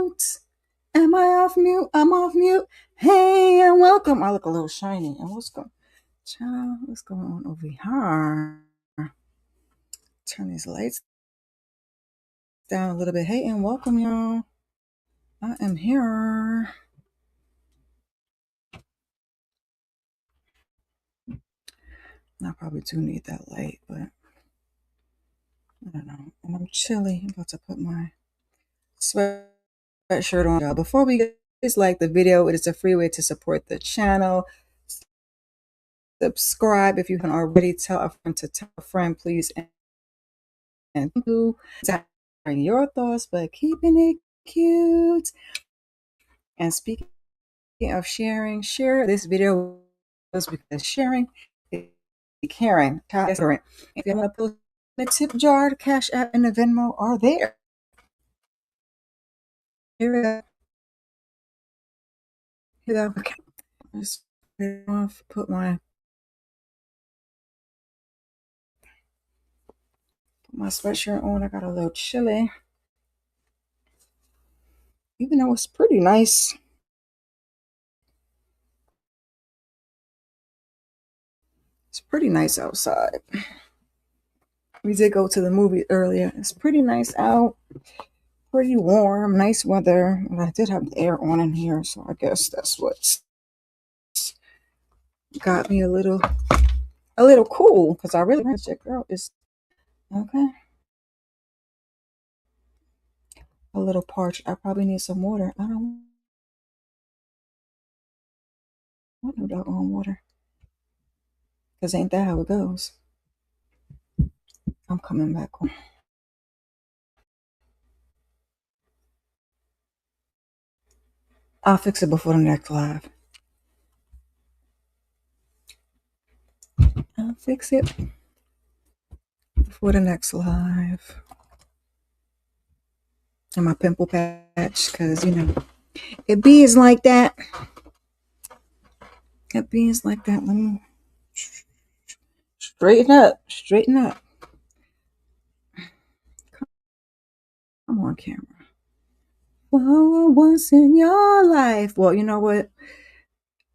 mute? Am I off mute? I'm off mute. Hey, and welcome. I look a little shiny. And what's going on over here? Turn these lights down a little bit. Hey, and welcome, y'all. I am here. I probably do need that light, but I don't know. And I'm chilly. I'm about to put my sweatshirt on. Before we get, please like the video. It is a free way to support the channel. Subscribe if you haven't already. Tell a friend to tell a friend, please. And do your thoughts, but keeping it cute. And speaking of sharing, share this video because sharing is caring. If you want to post the tip jar, the Cash App, and the Venmo are there. Here we go. Just put my sweatshirt on. I got a little chilly, even though it's pretty nice. It's pretty nice outside. We did go to the movie earlier. It's pretty nice out. Pretty warm, nice weather. And I did have the air on in here, so I guess that's what got me a little cool, because I really want to check out. It's okay. A little parched. I probably need some water. I don't want no doggone water, because ain't that how it goes. I'm coming back on. I'll fix it before the next live. I'll fix it before the next live. And my pimple patch, because, it bees like that. It bees like that. Let me straighten up. Come on, camera. For once in your life. Well, you know what?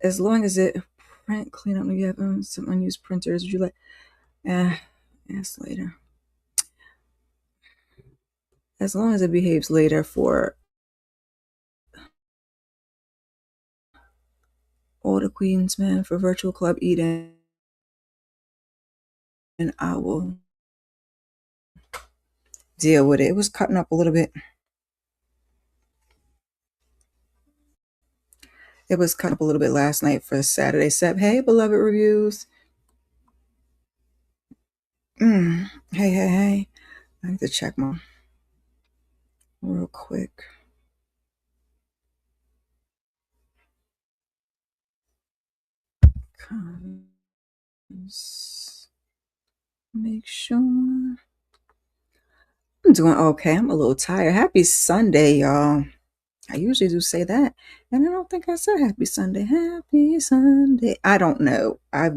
As long as it print clean up, maybe you have some unused printers. Would you like? Ask later. As long as it behaves later for all the queens, man, for Virtual Club Eden, and I will deal with it. It was cutting up a little bit. It was cut up a little bit last night for Saturday Sep. Hey, beloved reviews. Hey. I need to check my real quick. Make sure. I'm doing okay. I'm a little tired. Happy Sunday, y'all. I usually do say that, and I don't think I said happy Sunday. Happy Sunday. I don't know. I've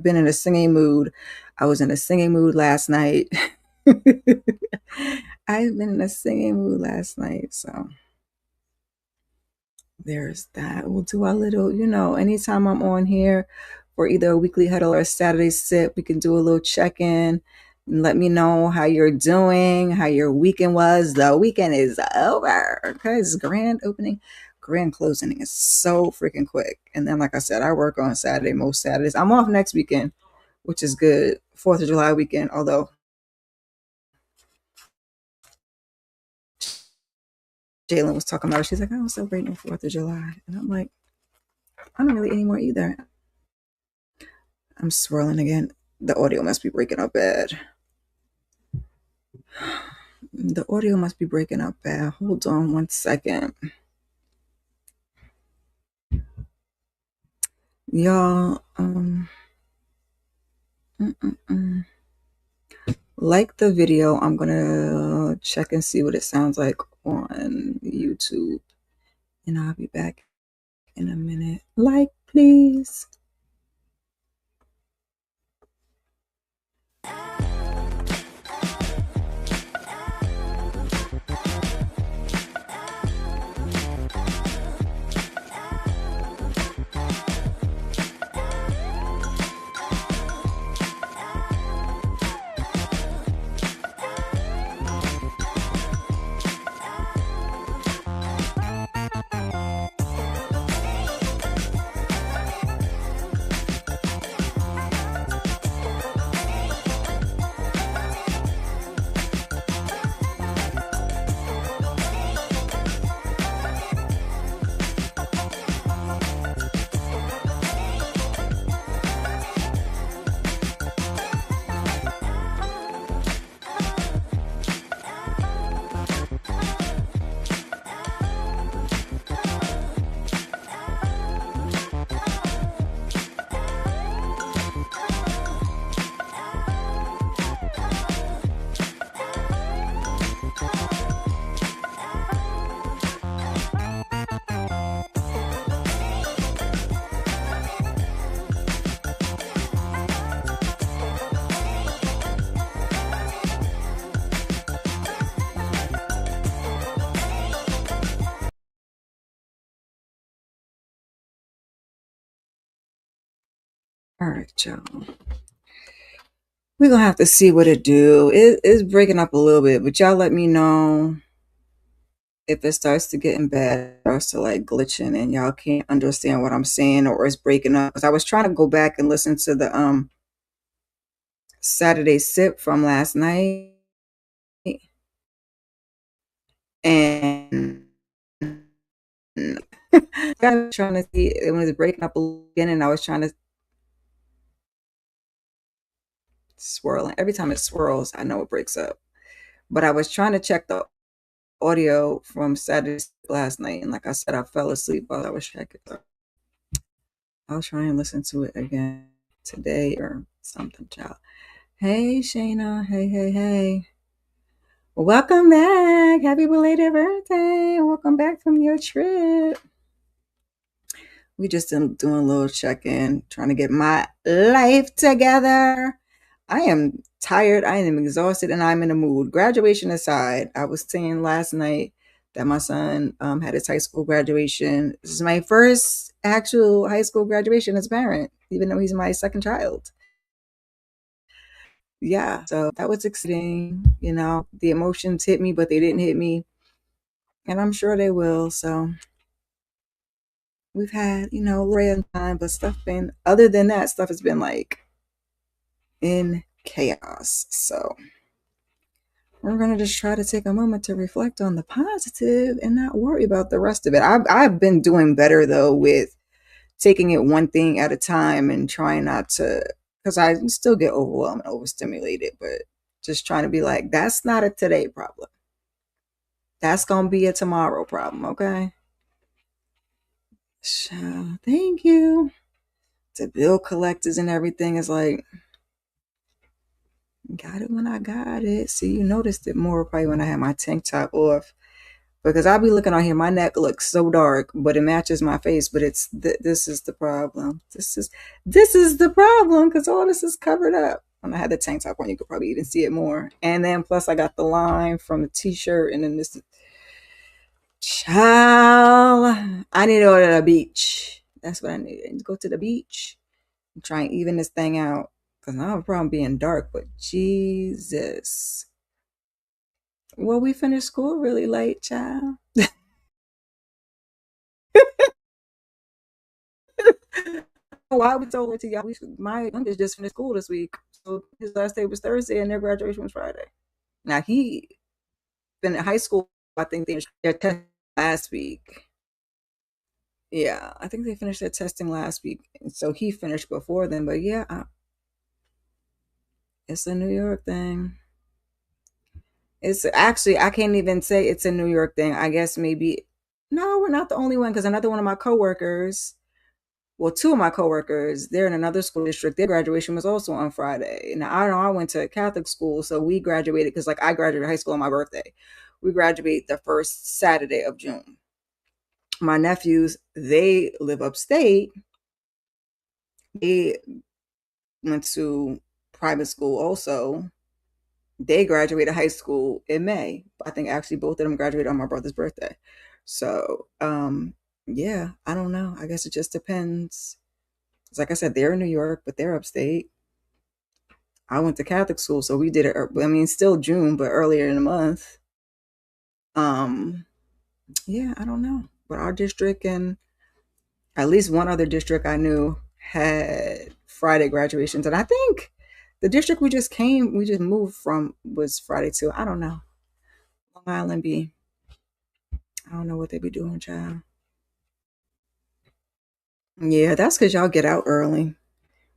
been in a singing mood. I was in a singing mood last night. I've been in a singing mood last night, so there's that. We'll do our little, anytime I'm on here for either a weekly huddle or a Saturday sip, we can do a little check-in and let me know how you're doing, how your weekend was. The weekend is over. Okay, it's grand opening. Grand closing is so freaking quick. And then, like I said, I work on Saturday, most Saturdays. I'm off next weekend, which is good. 4th of July weekend, although Jalen was talking about it. She's like, I don't celebrate no 4th of July. And I'm like, I don't really anymore either. I'm swirling again. The audio must be breaking up bad. The audio must be breaking up bad. Hold on 1 second. Y'all, like the video. I'm gonna check and see what it sounds like on YouTube, and I'll be back in a minute. Like, please. All right, y'all. We're gonna have to see what it do. It's breaking up a little bit, but y'all let me know if it starts to getting bad, starts to like glitching and y'all can't understand what I'm saying or it's breaking up. Because I was trying to go back and listen to the Saturday sip from last night and I was trying to see it was breaking up again and I was trying to swirling. Every time it swirls, I know it breaks up. But I was trying to check the audio from Saturday last night, and like I said, I fell asleep while I was checking. So I'll try and listen to it again today or something, child. Hey, Shayna. Hey, hey, hey. Welcome back. Happy belated birthday. Welcome back from your trip. We just doing a little check-in, trying to get my life together. I am tired, I am exhausted, and I'm in a mood. Graduation aside, I was saying last night that my son had his high school graduation. This is my first actual high school graduation as a parent, even though he's my second child. Yeah, so that was exciting. You know, the emotions hit me, but they didn't hit me. And I'm sure they will. So we've had, random time, but other than that, stuff has been like in chaos. So we're going to just try to take a moment to reflect on the positive and not worry about the rest of it. I've been doing better though with taking it one thing at a time and trying not to, because I still get overwhelmed and overstimulated, but just trying to be like, that's not a today problem. That's going to be a tomorrow problem. Okay. So thank you to bill collectors and everything. Is like, got it when I got it. See, you noticed it more probably when I had my tank top off. Because I'll be looking on here, my neck looks so dark, but it matches my face. But this is the problem. This is the problem because all this is covered up. When I had the tank top on, you could probably even see it more. And then plus I got the line from the t-shirt, and then this child. I need to go to the beach. That's what I need. I need to go to the beach and try and even this thing out. Because I have a problem being dark, but Jesus. Well, we finished school really late, child. Why we told her to y'all? My youngest just finished school this week, so his last day was Thursday, and their graduation was Friday. Now he been in high school. I think they finished their test last week. Yeah, I think they finished their testing last week, and so he finished before then. But yeah, it's a New York thing. It's actually I can't even say it's a New York thing. I guess maybe no, we're not the only one because another one of my coworkers, well, two of my coworkers, they're in another school district. Their graduation was also on Friday. Now I know I went to a Catholic school, so we graduated because like I graduated high school on my birthday. We graduate the first Saturday of June. My nephews, they live upstate. They went to private school also. They graduated high school in May. I think actually both of them graduated on my brother's birthday. So yeah, I don't know. I guess it just depends. It's like I said, they're in New York, but they're upstate. I went to Catholic school, so we did it. I mean, still June, but earlier in the month. Um, yeah, I don't know, but our district and at least one other district I knew had Friday graduations, and I think the district we just moved from was Friday too. I don't know. Long Island be, I don't know what they be doing, child. Yeah, that's because y'all get out early.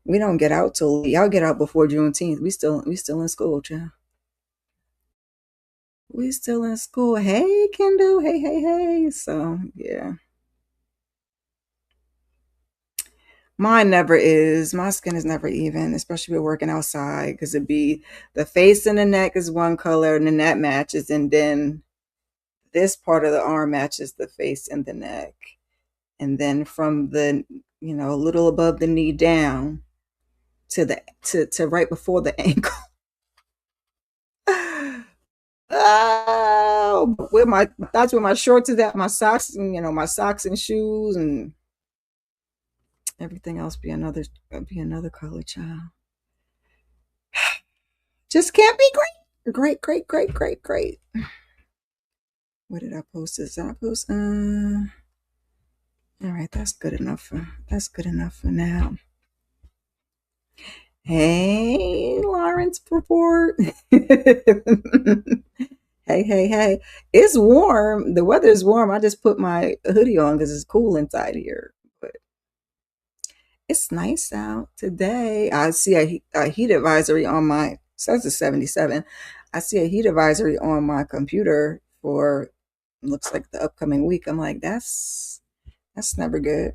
We don't get out till y'all get out before Juneteenth. We still in school, child. We still in school. Hey, Kendall. Hey, hey, hey. So yeah, mine never is. My skin is never even, especially with working outside, because it'd be the face and the neck is one color, and then that matches, and then this part of the arm matches the face and the neck, and then from the a little above the knee down to the to right before the ankle. Oh, with my that's where my shorts is at, my socks, and my socks and shoes, and Everything else be another color, child. Just can't be great. Great, great, great, great, great. What did I post? Did I post? All right, that's good enough for now. Hey, Lawrence report. Hey, hey, hey. It's warm. The weather is warm. I just put my hoodie on because it's cool inside here. But it's nice out today. I see a heat advisory on my, says it's 77. I see a heat advisory on my computer for, looks like the upcoming week. I'm like, that's never good.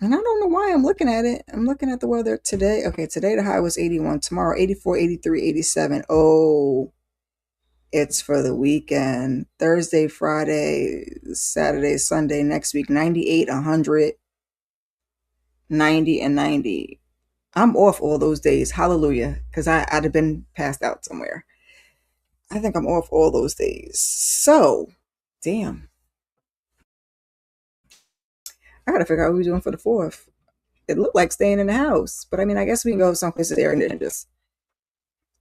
And I don't know why I'm looking at it. I'm looking at the weather today. Okay, today the high was 81. Tomorrow, 84, 83, 87. Oh, it's for the weekend. Thursday, Friday, Saturday, Sunday, next week, 98, 100, 90, and 90. I'm off all those days. Hallelujah. Because I'd have been passed out somewhere. I think I'm off all those days. So, damn. I got to figure out what we're doing for the 4th. It looked like staying in the house. But I mean, I guess we can go someplace there and then just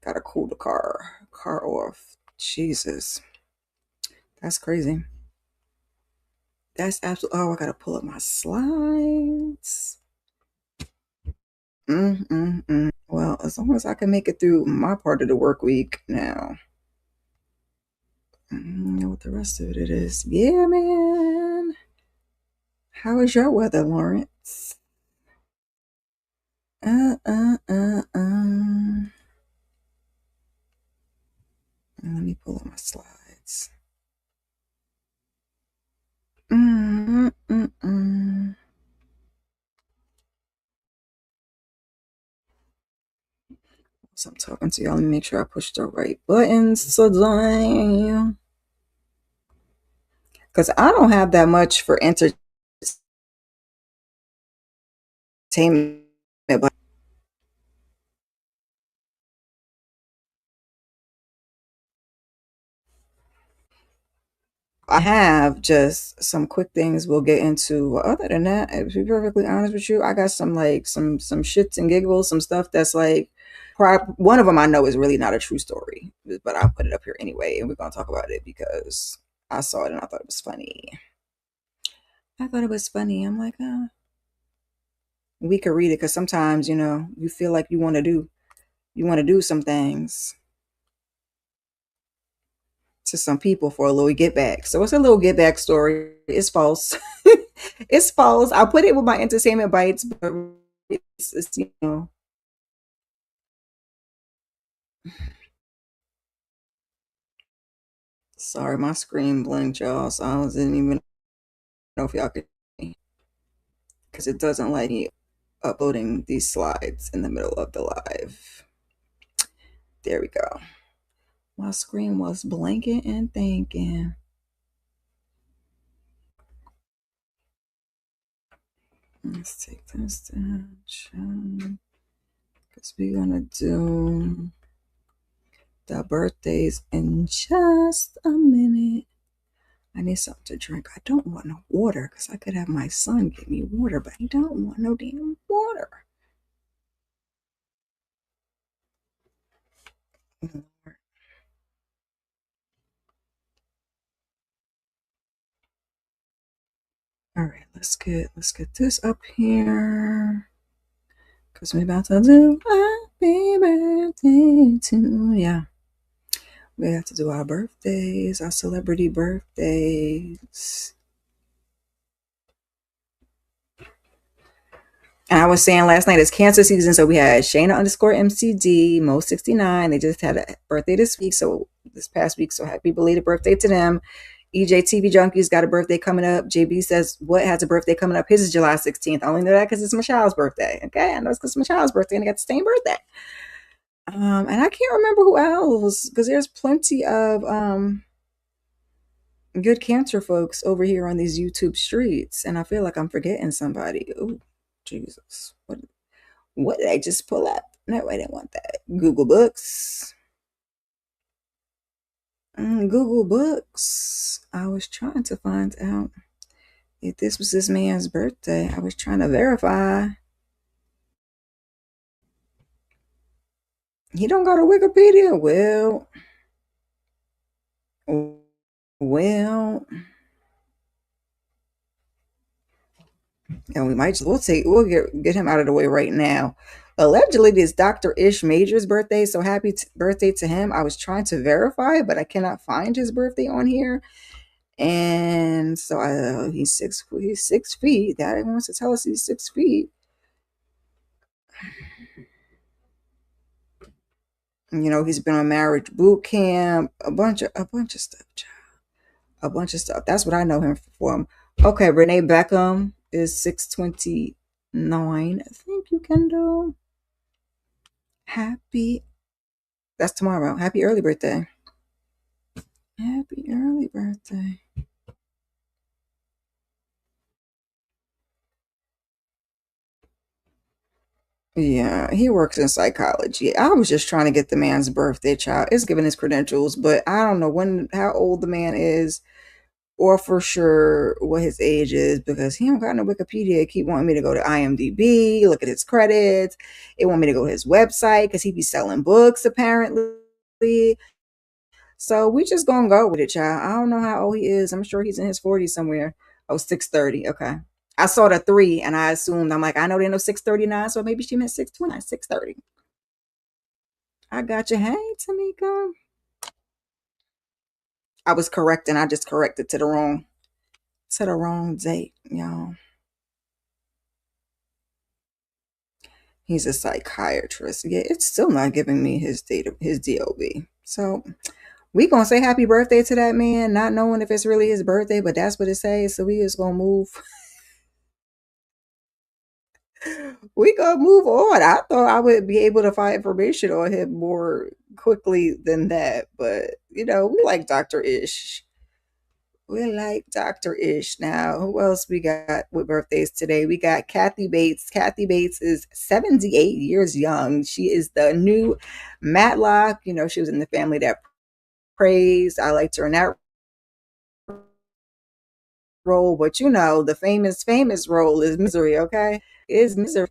gotta cool the car off. Jesus. That's crazy. That's absolutely. Oh, I gotta pull up my slides. Well, as long as I can make it through my part of the work week now. I don't know what the rest of it is. Yeah, man. How is your weather, Lawrence? Uh, uh, uh, uh. Let me pull up my slides. Mm, mm, mm. So I'm talking to y'all. Let me make sure I push the right buttons today. Because I don't have that much for entertainment, but I have just some quick things we'll get into. Well, other than that, to be perfectly honest with you, I got some like some shits and giggles, some stuff that's like one of them I know is really not a true story, but I'll put it up here anyway, and we're gonna talk about it because I saw it and I thought it was funny. I thought it was funny. I'm like, we could read it because sometimes you feel like you want to do some things to some people for a little get back. So it's a little get back story. It's false. It's false. I'll put it with my entertainment bites, but it's. Sorry, my screen blinked, y'all. So I didn't even know if y'all could, because it doesn't like me uploading these slides in the middle of the live. There we go. My screen was blinking and thinking. Let's take this down. Because we're going to do the birthdays in just a minute. I need something to drink. I don't want no water because I could have my son get me water, but he don't want no damn water. All right, let's get this up here because we're about to do happy birthday to ya. We have to do our birthdays, our celebrity birthdays. And I was saying last night it's cancer season, so we had Shayna underscore MCD, Mo 69. They just had a birthday this past week. So happy belated birthday to them. EJ TV Junkies got a birthday coming up. JB says, what has a birthday coming up? His is July 16th. I only know that because it's my child's birthday. Okay, I know it's because it's my child's birthday and they got the same birthday. And I can't remember who else because there's plenty of good cancer folks over here on these YouTube streets, and I feel like I'm forgetting somebody. Oh, Jesus! What did I just pull up? No, I didn't want that. Google Books. Google Books. I was trying to find out If this was this man's birthday, I was trying to verify. He don't go to Wikipedia. Well, and we'll get him out of the way right now. Allegedly, this Dr. Ish Major's birthday. So happy birthday to him. I was trying to verify, but I cannot find his birthday on here. And so he's 6 feet. That wants to tell us he's 6 feet. He's been on marriage boot camp, a bunch of stuff, child. A bunch of stuff. That's what I know him from. Okay, Renee Beckham is 629. Thank you, Kendall. Happy. That's tomorrow. Happy early birthday. Happy early birthday. Yeah, he works in psychology. I was just trying to get the man's birthday, child. It's giving his credentials, but I don't know how old the man is, or for sure what his age is, because he don't got no Wikipedia. It keep wanting me to go to IMDb, look at his credits. It want me to go to his website because he be selling books apparently. So we just gonna go with it, child. I don't know how old he is. I'm sure he's in his 40s somewhere. Oh, 630. Okay. I saw the three and I assumed, I'm like, I know they know 639, so maybe she meant 629, 630. I got you. Hey, Tamika. I was correct and I just corrected to the wrong date, y'all. He's a psychiatrist. Yeah, it's still not giving me his data, his DOB. So we gonna say happy birthday to that man, not knowing if it's really his birthday, but that's what it says. So we just gonna move. We gonna move on. I thought I would be able to find information on him more quickly than that, but we like Dr. Ish. We like Dr. Ish. Now, who else we got with birthdays today? We got Kathy Bates. Kathy Bates is 78 years young. She is the new Matlock. She was in the family that praised. I liked her in that role, but the famous role is Misery, okay? Is Misery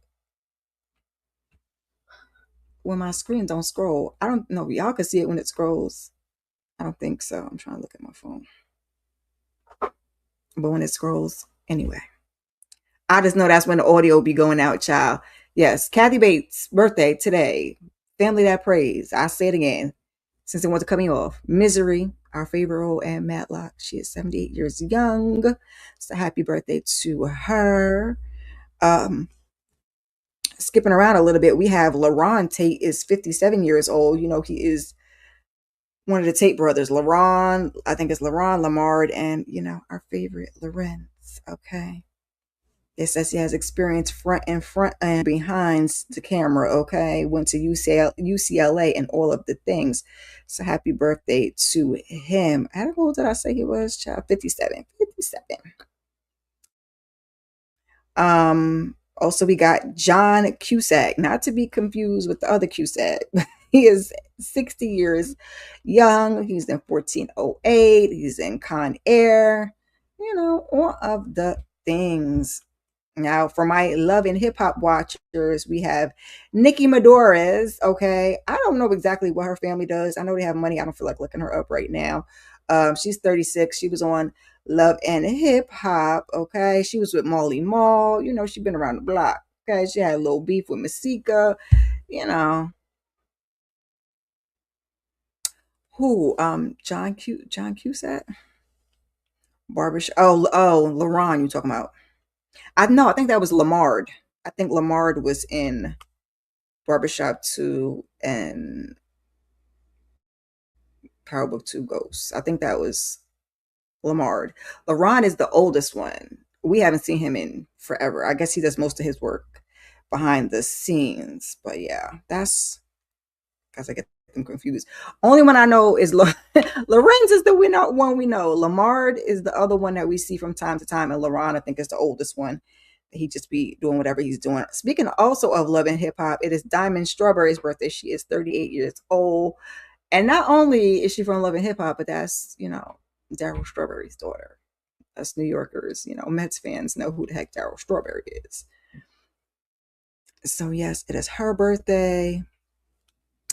when my screen don't scroll. I don't know. Y'all can see it when it scrolls. I don't think so. I'm trying to look at my phone. But when it scrolls, anyway. I just know that's when the audio be going out, child. Yes, Kathy Bates' birthday today. Family that prays. I say it again, since it wants to cut me off. Misery, our favorite role, and Matlock. She is 78 years young. So happy birthday to her. Um, Skipping around a little bit, we have LaRon Tate is 57 years old. He is one of the Tate brothers. LaRon, I think it's LaRon, Lamard, and our favorite Lorenz. Okay. It says he has experience front and behind the camera. Okay, went to UCLA and all of the things. So happy birthday to him. How old did I say he was? Child, 57. 57. Also we got John Cusack, not to be confused with the other Cusack. He is 60 years young. He's in 1408. He's in Con Air. All of the things. Now, for my love and hip hop watchers, we have Nikki Medores. Okay, I don't know exactly what her family does. I know they have money. I don't feel like looking her up right now. She's 36. She was on Love and Hip Hop. Okay, she was with Molly Mall. She's been around the block. Okay, she had a little beef with Masika. You know who? John Cusack. Barbershop. Oh, LaRon. You talking about? I know. I think that was Lamard. I think Lamard was in Barbershop 2 and Power Book 2 Ghosts. I think that was Lamard. LaRon is the oldest one. We haven't seen him in forever. I guess he does most of his work behind the scenes. But yeah, that's because I get them confused. Only one I know is Lorenz is the one we know. Lamard is the other one that we see from time to time. And LaRon, I think, is the oldest one. He just be doing whatever he's doing. Speaking also of love and hip hop, it is Diamond Strawberry's birthday. She is 38 years old. And not only is she from Love and Hip Hop, but that's, Daryl Strawberry's daughter. Us New Yorkers, Mets fans know who the heck Darryl Strawberry is. So yes, it is her birthday.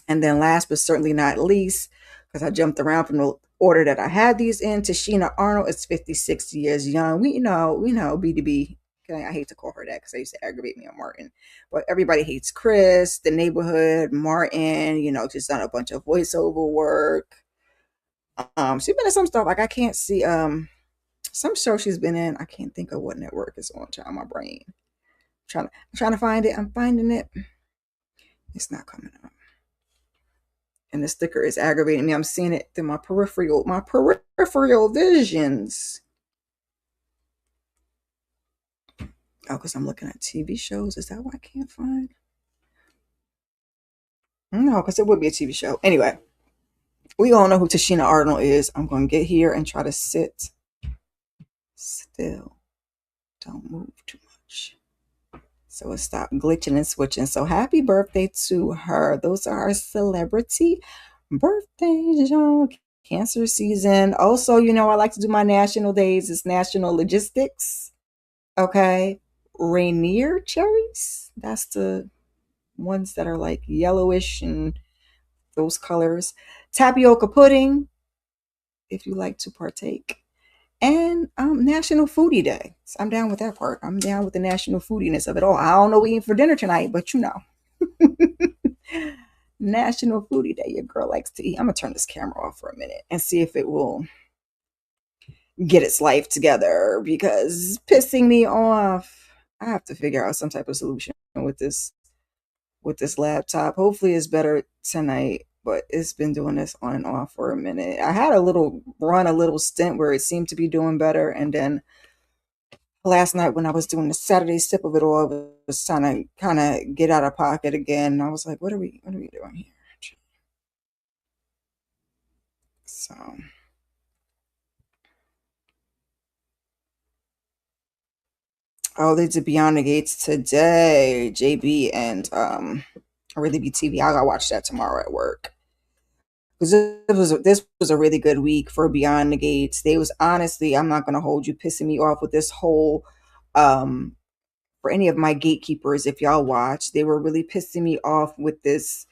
And then last but certainly not least, because I jumped around from the order that I had these in, Tashina Arnold is 56 years young. We know BDB. Okay, I hate to call her that because they used to aggravate me on Martin. But everybody hates Chris, the neighborhood, Martin, just done a bunch of voiceover work. She's been in some stuff. Like I can't see some show she's been in. I can't think of what network it's on. Child, my brain. I'm trying to find it. I'm finding it. It's not coming up. And the sticker is aggravating me. I'm seeing it through my peripheral visions. Oh, because I'm looking at TV shows. Is that what I can't find? No, because it would be a TV show. Anyway, we all know who Tashina Arnold is. I'm going to get here and try to sit still. Don't move too much. So it stopped glitching and switching. So happy birthday to her. Those are our celebrity birthdays, y'all. Cancer season. Also, I like to do my national days. It's National Logistics. Okay. Rainier cherries. That's the ones that are like yellowish and those colors. Tapioca pudding, if you like to partake. And National Foodie Day. So I'm down with that part. I'm down with the national foodiness of it all. I don't know what we're eating for dinner tonight, but National Foodie Day. Your girl likes to eat. I'm gonna turn this camera off for a minute and see if it will get its life together because it's pissing me off. I have to figure out some type of solution with this laptop. Hopefully it's better tonight, but it's been doing this on and off for a minute. I had a little stint where it seemed to be doing better, and then last night when I was doing the Saturday sip of it all, I was trying to kind of get out of pocket again. I was like, what are we doing here? So they did Beyond the Gates today, JB and Really Be TV. I gotta watch that tomorrow at work. Because this was a really good week for Beyond the Gates. They was honestly, I'm not gonna hold you, pissing me off with this whole um for any of my gatekeepers, if y'all watch, they were really pissing me off with this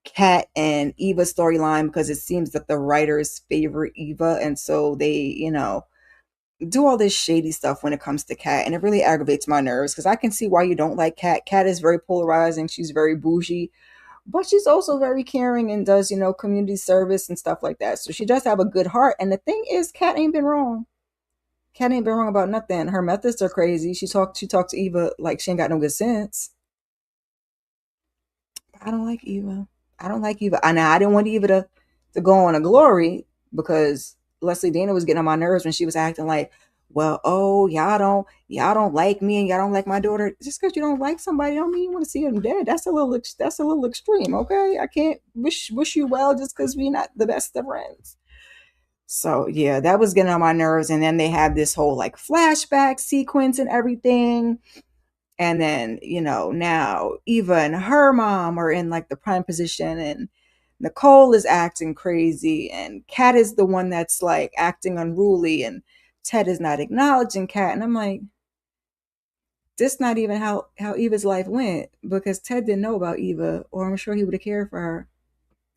Kat and Eva storyline because it seems that the writers favor Eva, and so they, do all this shady stuff when it comes to Kat, and it really aggravates my nerves because I can see why you don't like Kat. Kat is very polarizing. She's very bougie, but she's also very caring and does, community service and stuff like that. So she does have a good heart. And the thing is, Kat ain't been wrong. Kat ain't been wrong about nothing. Her methods are crazy. She talked to Eva like she ain't got no good sense. I don't like Eva. I don't like Eva. I didn't want Eva to go on a glory because Leslie Dana was getting on my nerves when she was acting like, well, oh, y'all don't like me and y'all don't like my daughter. Just because you don't like somebody don't mean you want to see them dead. That's a little extreme, okay? I can't wish you well just because we're not the best of friends. So yeah, that was getting on my nerves. And then they have this whole like flashback sequence and everything. And then, now Eva and her mom are in like the prime position, and Nicole is acting crazy, and Kat is the one that's like acting unruly, and Ted is not acknowledging Kat. And I'm like, this not even how Eva's life went, because Ted didn't know about Eva, or I'm sure he would have cared for her.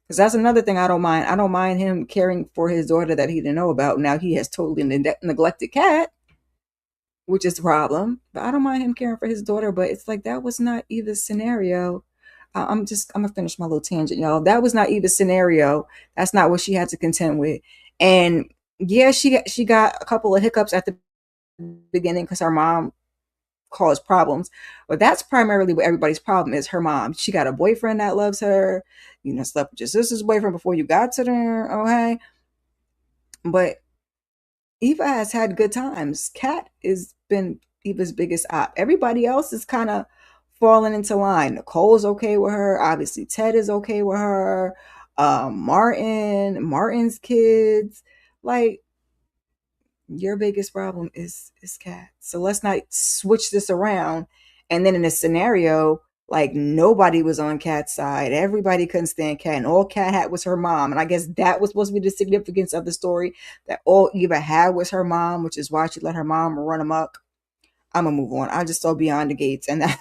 Because that's another thing I don't mind. I don't mind him caring for his daughter that he didn't know about. Now he has totally neglected Kat, which is the problem. But I don't mind him caring for his daughter. But it's like that was not Eva's scenario. I'm gonna finish my little tangent, y'all. That was not Eva's scenario. That's not what she had to contend with. And yeah, she got a couple of hiccups at the beginning because her mom caused problems. But that's primarily what everybody's problem is. Her mom. She got a boyfriend that loves her. Slept with your sister's boyfriend before you got to there. Okay, but Eva has had good times. Kat has been Eva's biggest op. Everybody else is kind of falling into line. Nicole's okay with her. Obviously, Ted is okay with her. Martin's kids. Like, your biggest problem is Kat. So let's not switch this around. And then in a scenario Like nobody was on Kat's side. Everybody couldn't stand Kat, and all Kat had was her mom. And I guess that was supposed to be the significance of the story, that all Eva had was her mom, which is why she let her mom run amok. I'm gonna move on. I just saw Beyond the Gates, and that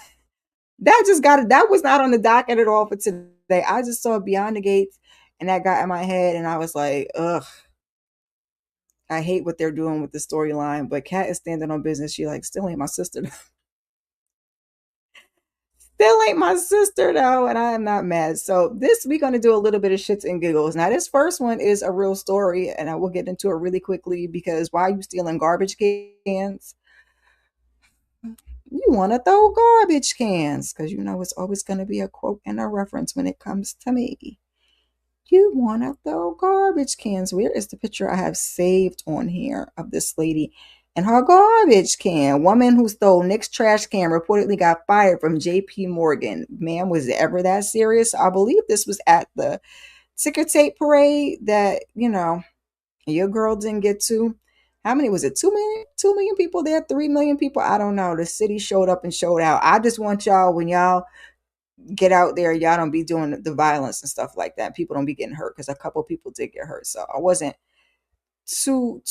just got it. That was not on the docket at all for today. I just saw Beyond the Gates, and that got in my head, and I was like, ugh. I hate what they're doing with the storyline, but Kat is standing on business. She like still ain't my sister. Still ain't my sister though, and I am not mad. So this we're gonna do a little bit of shits and giggles. Now this first one is a real story, and I will get into it really quickly because why are you stealing garbage cans? You want to throw garbage cans because you know it's always going to be a quote and a reference when it comes to me. You want to throw garbage cans. Where is the picture I have saved on here of this lady and her garbage can? Woman who stole Nick's trash can reportedly got fired from JP Morgan. Man, was it ever that serious? I believe this was at the ticker tape parade that, your girl didn't get to. How many was it? 2 million? 2 million people there? 3 million people? I don't know. The city showed up and showed out. I just want y'all, when y'all get out there, y'all don't be doing the violence and stuff like that. People don't be getting hurt because a couple people did get hurt. So I wasn't too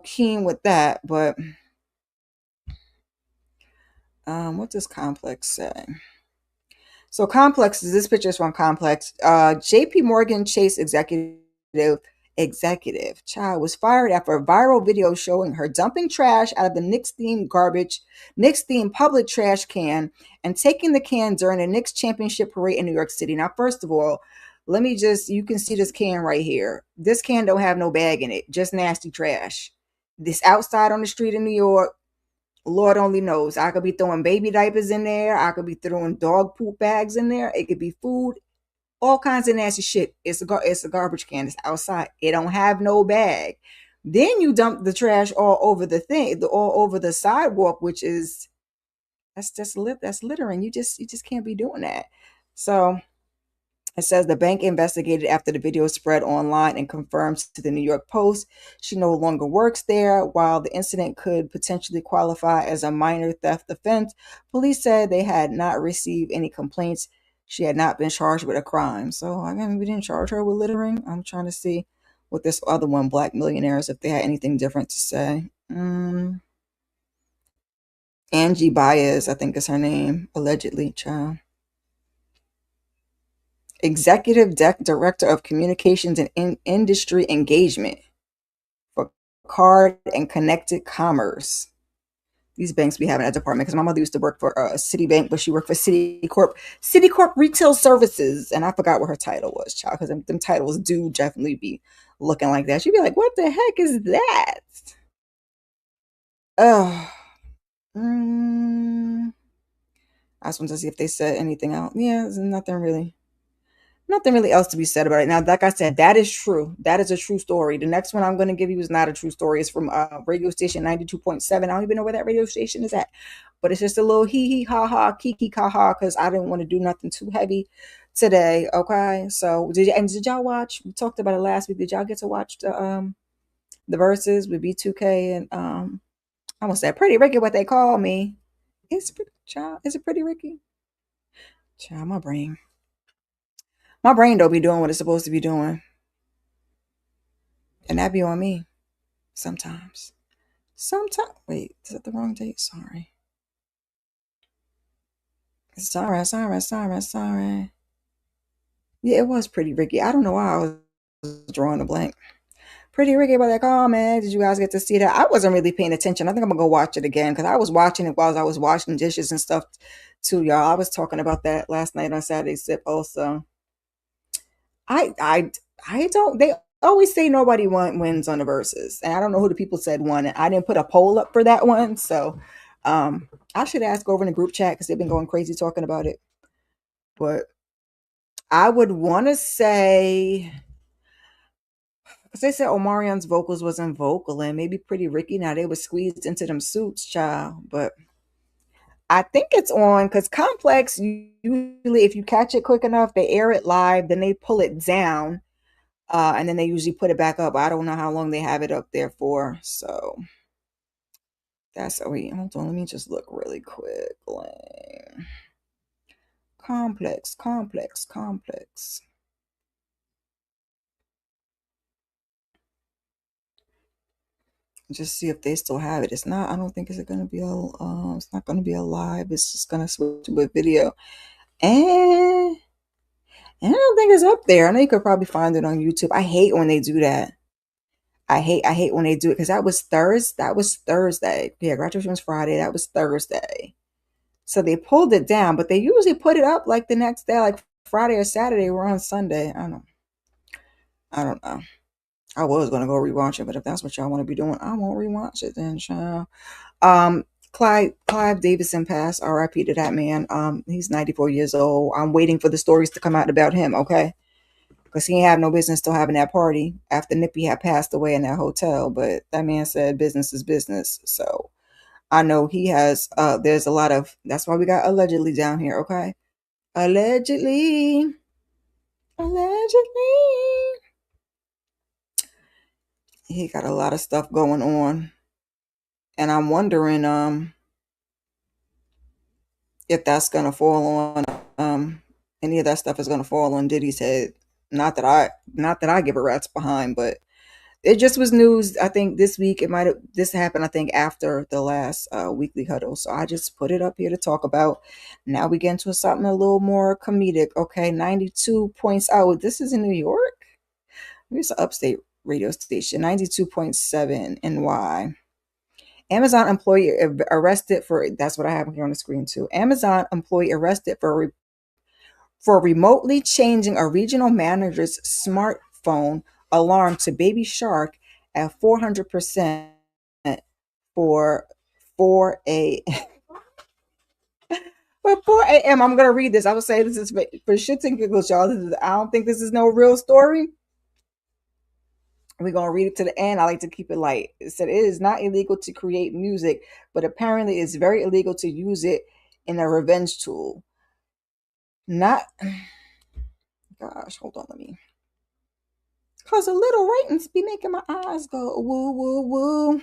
keen with that. But what does Complex say? So Complex, this picture is from Complex. JP Morgan Chase executive child was fired after a viral video showing her dumping trash out of the Knicks themed public trash can and taking the can during the Knicks championship parade in New York City. Now, first of all, you can see this can right here. This can don't have no bag in it, just nasty trash. This outside on the street in New York, Lord only knows. I could be throwing baby diapers in there. I could be throwing dog poop bags in there. It could be food, all kinds of nasty shit. It's a garbage can. It's outside. It don't have no bag. Then you dump the trash all over all over the sidewalk, which is that's littering. You just can't be doing that. So it says the bank investigated after the video spread online and confirmed to the New York Post she no longer works there. While the incident could potentially qualify as a minor theft offense, police said they had not received any complaints. She had not been charged with a crime. So, again, we didn't charge her with littering. I'm trying to see what this other one, Black Millionaires, if they had anything different to say. Angie Baez, I think is her name, allegedly, child. Executive Director of Communications and Industry Engagement for Card and Connected Commerce. These banks be having a department because my mother used to work for Citibank, but she worked for Citicorp Retail Services, and I forgot what her title was, child, because them titles do definitely be looking like that. She'd be like, "What the heck is that?" Oh, I just want to see if they said anything else. Yeah, there's nothing really else to be said about it. Now, like I said, that is true. That is a true story. The next one I'm going to give you is not a true story. It's from radio station 92.7. I don't even know where that radio station is at, but it's just a little hee hee ha ha kiki ha ha because I didn't want to do nothing too heavy today. Okay, so did y'all watch? We talked about it last week. Did y'all get to watch the verses with B2K and I almost said Pretty Ricky? What they call me? Is it Pretty Ricky? Child, my brain don't be doing what it's supposed to be doing. And that be on me sometimes. Wait, is that the wrong date? Sorry. Sorry. Yeah, it was Pretty Ricky. I don't know why I was drawing a blank. Pretty Ricky, but like, oh man, did you guys get to see that? I wasn't really paying attention. I think I'm gonna go watch it again because I was watching it while I was washing dishes and stuff too, y'all. I was talking about that last night on Saturday Sip also. I don't. They always say nobody wins on the verses, and I don't know who the people said won. And I didn't put a poll up for that one, so I should ask over in the group chat because they've been going crazy talking about it. But I would want to say because they said Omarion's vocals wasn't vocal, and maybe Pretty Ricky. Now they were squeezed into them suits, child. But I think it's on because Complex usually, if you catch it quick enough, they air it live, then they pull it down. And then they usually put it back up. I don't know how long they have it up there for. So hold on. Let me just look really quick. Complex, complex, complex. Just see if they still have it. It's not. I don't think it's gonna be a. It's not gonna be a live. It's just gonna switch to a video. And I don't think it's up there. I know you could probably find it on YouTube. I hate when they do that. I hate when they do it because that was Thursday. That was Thursday. Yeah, graduation was Friday. That was Thursday. So they pulled it down, but they usually put it up like the next day, like Friday or Saturday. We're on Sunday. I don't know. I was gonna go rewatch it, but if that's what y'all want to be doing, I won't rewatch it then, child. Clive Davison passed. R.I.P. to that man. He's 94 years old. I'm waiting for the stories to come out about him. Okay, because he ain't have no business still having that party after Nippy had passed away in that hotel. But that man said business is business. So I know he has. There's a lot of. That's why we got allegedly down here. Okay, allegedly, allegedly. He got a lot of stuff going on, and I'm wondering if that's gonna fall on any of that stuff is gonna fall on Diddy's head. Not that I give a rat's behind, but it just was news. I think this week it might have this happened. I think after the last weekly huddle, so I just put it up here to talk about. Now we get into something a little more comedic. Okay, 92 points out. This is in New York. Here's an upstate radio station. 92.7 NY. Amazon employee arrested for that's what I have here on the screen too. Amazon employee arrested for remotely changing a regional manager's smartphone alarm to Baby Shark at 400% for 4 for 4 a.m. I'm gonna read this. I would say this is for shits and giggles, y'all. I don't think this is no real story. We're gonna read it to the end. I like to keep it light. It said it is not illegal to create music, but apparently it's very illegal to use it in a revenge tool. Not gosh, hold on, let me cause a little ratings be making my eyes go woo woo woo.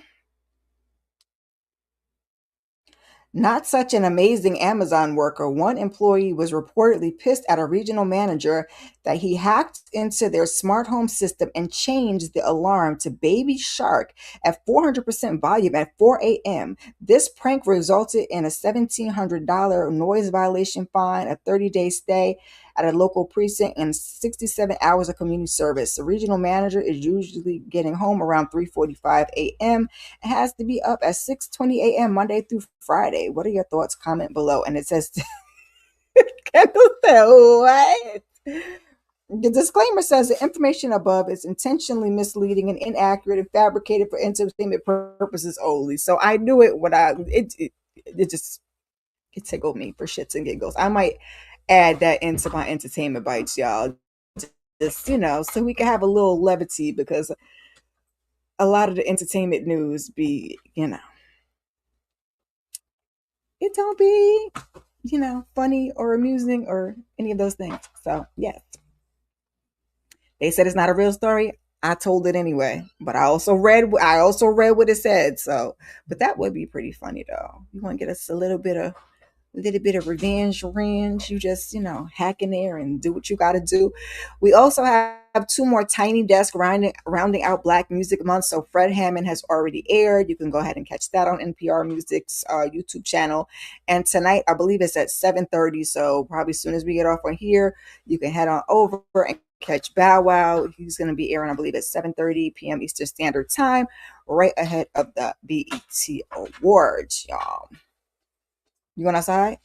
Not such an amazing Amazon worker. One employee was reportedly pissed at a regional manager that he hacked into their smart home system and changed the alarm to Baby Shark at 400% volume at 4 a.m. This prank resulted in a $1,700 noise violation fine, a 30-day stay at a local precinct, and 67 hours of community service. The regional manager is usually getting home around 3:45 a.m. and has to be up at 6:20 a.m. Monday through Friday. What are your thoughts? Comment below. And it says, Kendall said, what? The disclaimer says the information above is intentionally misleading and inaccurate and fabricated for entertainment purposes only. So I knew it when it just it tickled me for shits and giggles. I might add that into my entertainment bites, y'all. Just so we can have a little levity because a lot of the entertainment news be, it don't be, funny or amusing or any of those things. So yes, they said it's not a real story. I told it anyway, but I also read what it said. So, but that would be pretty funny though. You want to get us a little bit of revenge. You just, hack in there and do what you got to do. We also have two more Tiny Desk rounding out Black Music Month. So Fred Hammond has already aired. You can go ahead and catch that on NPR Music's YouTube channel. And tonight, I believe it's at 7:30. So probably as soon as we get off on here, you can head on over and catch Bow Wow. He's going to be airing, I believe, at 7:30 p.m. Eastern Standard Time, right ahead of the BET Awards, y'all. You going outside?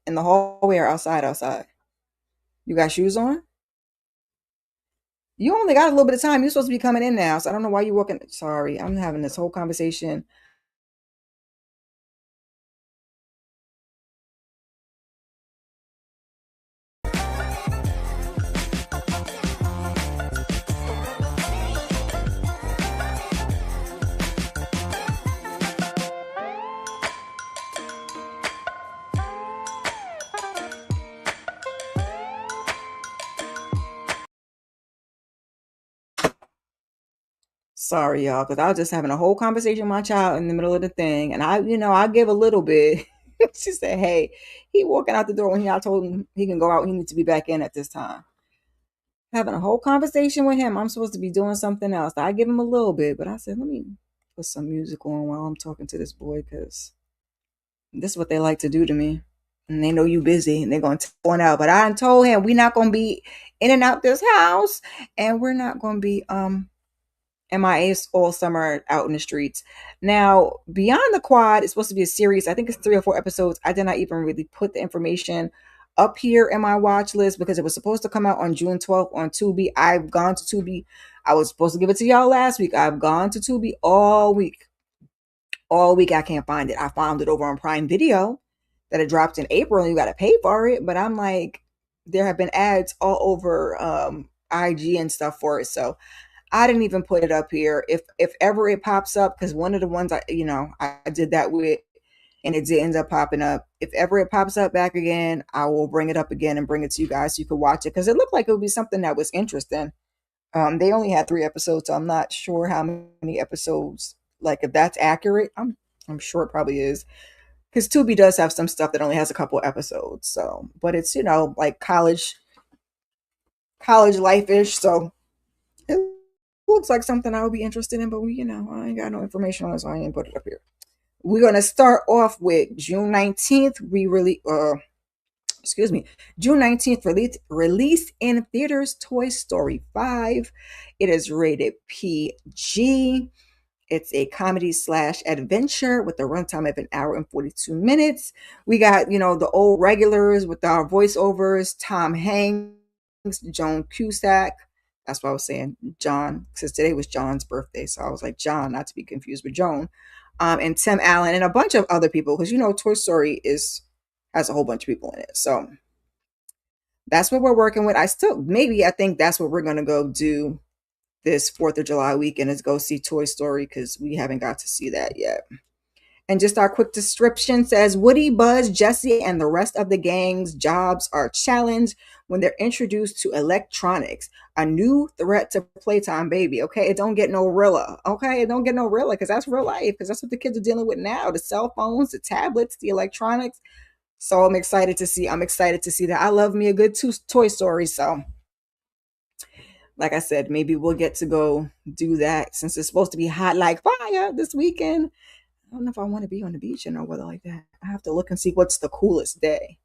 In the hallway or outside? Outside. You got shoes on? You only got a little bit of time. You're supposed to be coming in now. So I don't know why you're walking. Sorry, I'm having this whole conversation. Sorry, y'all, because I was just having a whole conversation with my child in the middle of the thing. And I give a little bit. She said, "Hey, he walking out the door when I told him he can go out. He needs to be back in at this time." Having a whole conversation with him. I'm supposed to be doing something else. I give him a little bit, but I said, let me put some music on while I'm talking to this boy because this is what they like to do to me. And they know you busy and they're going to take one out. But I told him we're not going to be in and out this house, and we're not going to be MIA all summer out in the streets. Now, Beyond the Quad is supposed to be a series. I think it's 3 or 4 episodes. I did not even really put the information up here in my watch list because it was supposed to come out on June 12th on Tubi. I've gone to Tubi. I was supposed to give it to y'all last week. I've gone to Tubi all week. All week I can't find it. I found it over on Prime Video that it dropped in April and you got to pay for it. But I'm like, there have been ads all over IG and stuff for it. So I didn't even put it up here. If ever it pops up, because one of the ones I did that with, and it did end up popping up. If ever it pops up back again, I will bring it up again and bring it to you guys so you could watch it because it looked like it would be something that was interesting. They only had 3 episodes, so I'm not sure how many episodes. Like if that's accurate, I'm sure it probably is because Tubi does have some stuff that only has a couple episodes. So, but it's like college life ish. So it looks like something I would be interested in, but I ain't got no information on it, so I ain't put it up here. We're gonna start off with June 19th. We really, excuse me, June 19th release in theaters. Toy Story 5. It is rated PG. It's a comedy / adventure with a runtime of 1 hour and 42 minutes. We got, the old regulars with our voiceovers, Tom Hanks, Joan Cusack. That's what I was saying, John, because today was John's birthday. So I was like, John, not to be confused with Joan. And Tim Allen and a bunch of other people, because, Toy Story has a whole bunch of people in it. So that's what we're working with. I think that's what we're going to go do this 4th of July weekend is go see Toy Story because we haven't got to see that yet. And just our quick description says Woody, Buzz, Jesse, and the rest of the gang's jobs are challenged when they're introduced to electronics, a new threat to playtime, baby. Okay, it don't get no realer. Okay, it don't get no realer because that's real life because that's what the kids are dealing with now: the cell phones, the tablets, the electronics. So I'm excited to see. That. I love me a good Toy Story. So, like I said, maybe we'll get to go do that since it's supposed to be hot like fire this weekend. I don't know if I want to be on the beach in no weather like that. I have to look and see what's the coolest day.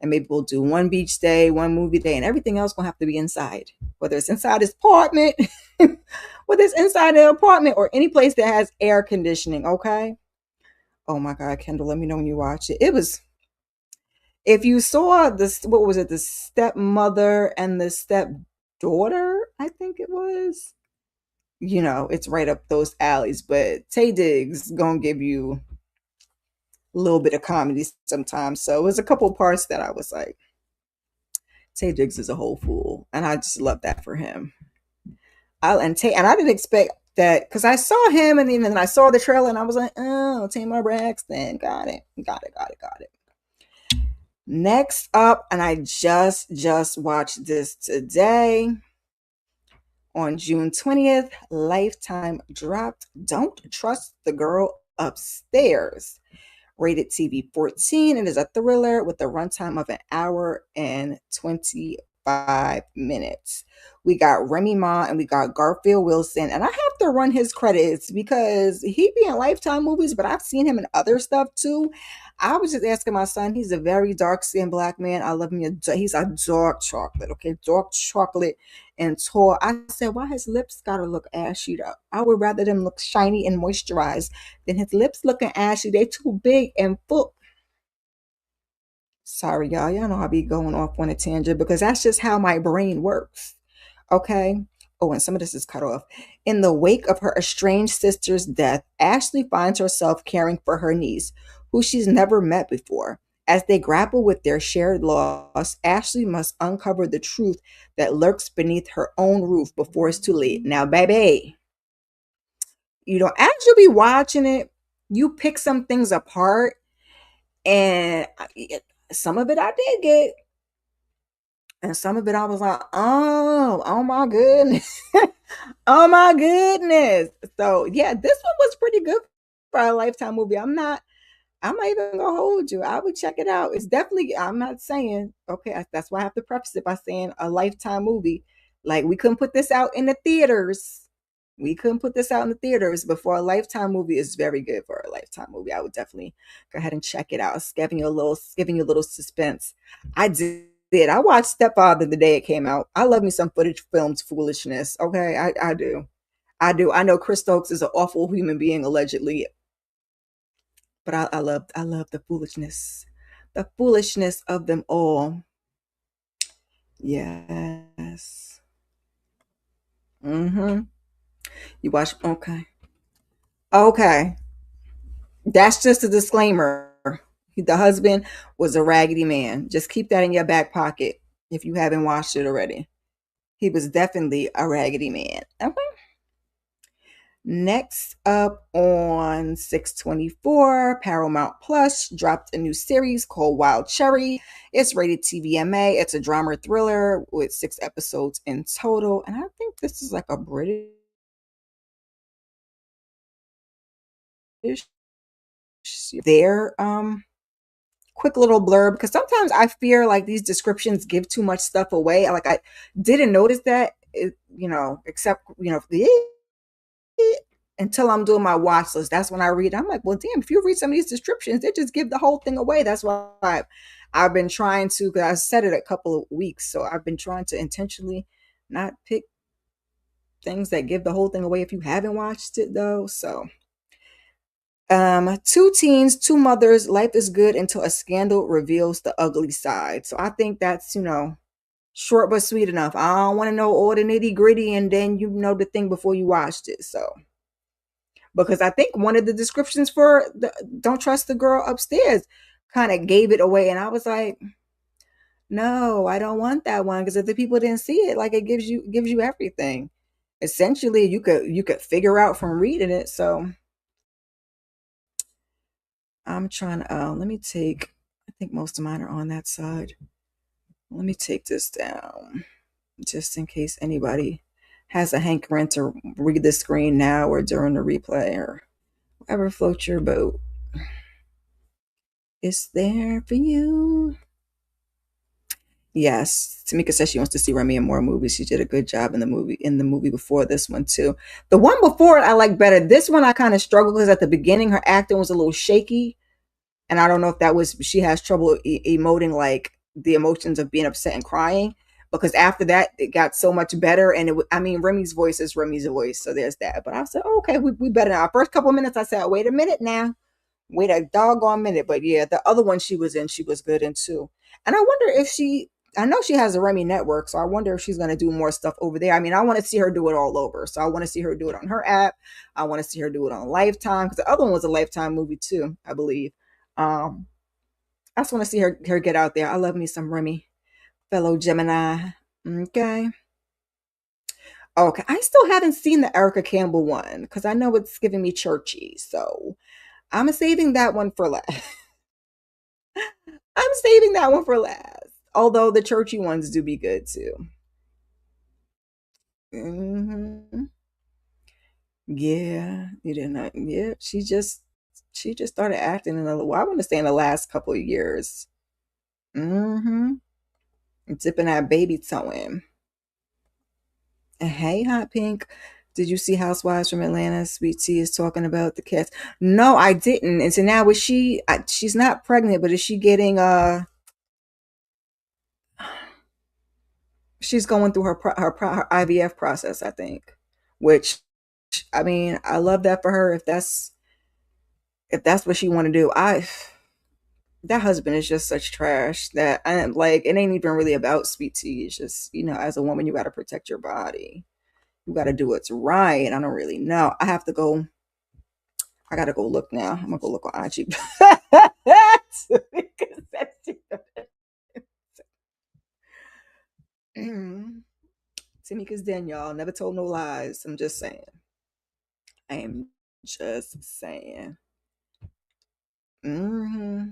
And maybe we'll do one beach day, one movie day, and everything else will have to be inside. Whether it's inside this apartment, whether it's inside the apartment or any place that has air conditioning, okay? Oh my God, Kendall, let me know when you watch it. It was, if you saw this, what was it, the stepmother and the stepdaughter, I think it was. It's right up those alleys. But Tay Diggs gonna give you a little bit of comedy sometimes. So it was a couple parts that I was like, Tay Diggs is a whole fool, and I just love that for him. And I didn't expect that because I saw him, and then I saw the trailer, and I was like, oh, Tamar Braxton, got it. Next up, and I just watched this today. On June 20th, Lifetime dropped Don't Trust the Girl Upstairs. Rated TV 14. It is a thriller with a runtime of 1 hour and 25 minutes. We got Remy Ma and we got Garfield Wilson. And I have to run his credits because he be in Lifetime movies, but I've seen him in other stuff too. I was just asking my son, he's a very dark-skinned black man. I love him. He's a dark chocolate, okay? Dark chocolate and tall. I said, why his lips gotta look ashy though? I would rather them look shiny and moisturized than his lips looking ashy. They too big and full. Sorry, y'all. Y'all know I be going off on a tangent because that's just how my brain works. Okay. Oh, and some of this is cut off. In the wake of her estranged sister's death, Ashley finds herself caring for her niece, who she's never met before. As they grapple with their shared loss, Ashley must uncover the truth that lurks beneath her own roof before it's too late. Now, baby, as you'll be watching it, you pick some things apart, and some of it I did get, and some of it I was like, oh my goodness. Oh my goodness. So yeah, this one was pretty good for a Lifetime movie. I'm not I'm not even gonna hold you. I would check it out. It's definitely. I'm not saying okay. That's why I have to preface it by saying a Lifetime movie. Like we couldn't put this out in the theaters. We couldn't put this out in the theaters, but for a Lifetime movie, is very good for a Lifetime movie. I would definitely go ahead and check it out. It's giving you a little suspense. I did. I watched Stepfather the day it came out. I love me some footage films foolishness. Okay, I do. I do. I know Chris Stokes is an awful human being allegedly, but I love the foolishness of them all. Yes. Mm-hmm. You watch? Okay. Okay. That's just a disclaimer. The husband was a raggedy man. Just keep that in your back pocket if you haven't watched it already. He was definitely a raggedy man. Okay. Next up on 6/24, Paramount Plus dropped a new series called Wild Cherry. It's rated TVMA. It's a drama thriller with 6 episodes in total. And I think this is like a British their quick little blurb, because sometimes I fear like these descriptions give too much stuff away. Like I didn't notice that except until I'm doing my watch list. That's when I read. I'm like, well, damn, if you read some of these descriptions, they just give the whole thing away. That's why I've been trying to, because I said it a couple of weeks. So I've been trying to intentionally not pick things that give the whole thing away if you haven't watched it though. So two teens, two mothers, life is good until a scandal reveals the ugly side. So I think that's, short but sweet enough. I don't want to know all the nitty gritty and then you know the thing before you watched it. So because I think one of the descriptions for the Don't Trust the Girl Upstairs kind of gave it away. And I was like, no, I don't want that one. Because if the people didn't see it, like it gives you everything. Essentially, you could figure out from reading it. So I'm trying to let me take I think most of mine are on that side. Let me take this down just in case anybody has a hankering to read the screen now or during the replay or whatever floats your boat. It's there for you. Yes, Tamika says she wants to see Remy in more movies. She did a good job in the movie before this one too. The one before it I like better. This one I kind of struggled because at the beginning her acting was a little shaky, and I don't know if that was she has trouble emoting like the emotions of being upset and crying. Because after that it got so much better, and I mean Remy's voice is Remy's voice, so there's that. But I said, oh, okay, we better now. First couple of minutes I said, wait a minute now. Wait a doggone minute. But yeah, the other one she was in, she was good in too. And I wonder if I know she has a Remy network, so I wonder if she's going to do more stuff over there. I mean, I want to see her do it all over. So I want to see her do it on her app. I want to see her do it on Lifetime, because the other one was a Lifetime movie too, I believe. Um, I just want to see her get out there. I love me some Remy, fellow Gemini. Okay. Okay. I still haven't seen the Erica Campbell one because I know it's giving me churchy. So I'm saving that one for last. I'm saving that one for last. Although the churchy ones do be good too. Hmm. Yeah, you didn't know. Yeah, she just started acting in the. Well, I want to say in the last couple of years. Mm-hmm. Dipping that baby toe in. And hey, Hot Pink, did you see Housewives from Atlanta? Sweet Tea is talking about the cats. No, I didn't. And so now is she? She's not pregnant, but is she getting She's going through her IVF process, I think. Which, I mean, I love that for her. If that's what she want to do, that husband is just such trash that I like. It ain't even really about Sweet Tea. It's just as a woman, you got to protect your body. You got to do what's right. I don't really know. I have to go. I gotta go look now. I'm gonna go look on IG. Because Tamika's den, y'all. Never told no lies. I'm just saying. I am just saying. Hmm.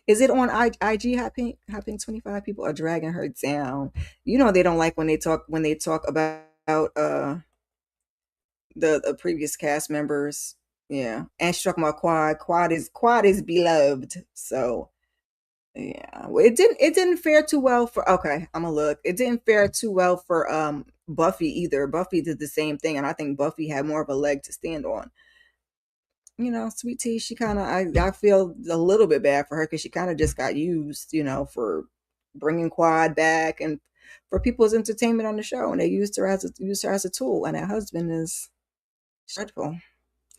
Is it on IG? Hot Pink? Hot Pink 25 people are dragging her down. They don't like when they talk about the previous cast members. Yeah, and she's talking about Quad. Quad is beloved. So yeah, well, it didn't fare too well for. Okay, I'm gonna look. It didn't fare too well for Buffy either. Buffy did the same thing, and I think Buffy had more of a leg to stand on. Sweet Tea, she kind of, I feel a little bit bad for her because she kind of just got used, for bringing Quad back and for people's entertainment on the show, and they used her as a tool. And her husband is dreadful.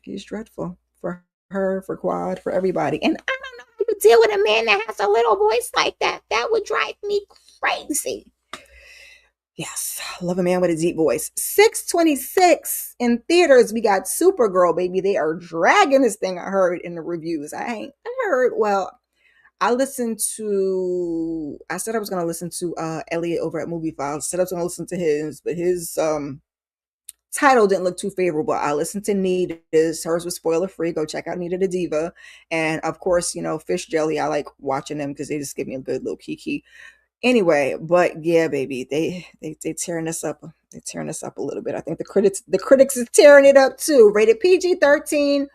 He's dreadful for her, for Quad, for everybody. And I don't know how you deal with a man that has a little voice like that. That would drive me crazy. Yes, love a man with a deep voice. 626 in theaters. We got Supergirl, baby. They are dragging this thing. I heard in the reviews. I heard, well, I said I was going to listen to Elliot over at Movie Files. Said I was going to listen to his, but his title didn't look too favorable. I listened to Nita's. Hers was spoiler free. Go check out Nita the Diva. And of course, Fish Jelly. I like watching them because they just give me a good little kiki. Anyway, but yeah, baby, they tearing us up. They're tearing us up a little bit. I think the critics is tearing it up too. Rated PG-13.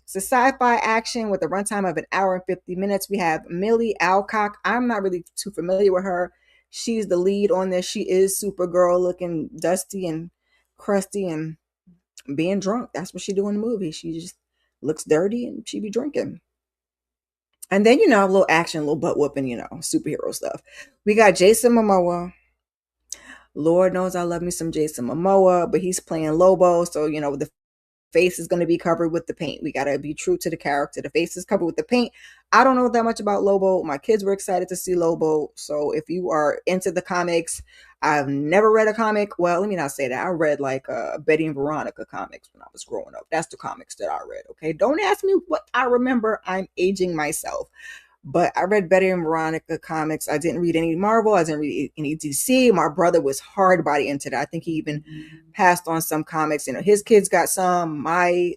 It's a sci-fi action with a runtime of an hour and 50 minutes. We have Millie Alcock. I'm not really too familiar with her. She's the lead on this. She is Supergirl, looking dusty and crusty and being drunk. That's what she do in the movie. She just looks dirty and she be drinking. And then, a little action, a little butt whooping, superhero stuff. We got Jason Momoa. Lord knows I love me some Jason Momoa, but he's playing Lobo. So, the face is going to be covered with the paint. We got to be true to the character. The face is covered with the paint. I don't know that much about Lobo. My kids were excited to see Lobo. So if you are into the comics, I've never read a comic. Well, let me not say that. I read like Betty and Veronica comics when I was growing up. That's the comics that I read. Okay. Don't ask me what I remember. I'm aging myself. But I read Betty and Veronica comics. I didn't read any Marvel. I didn't read any DC. My brother was hard body into that. I think he even passed on some comics. His kids got some. My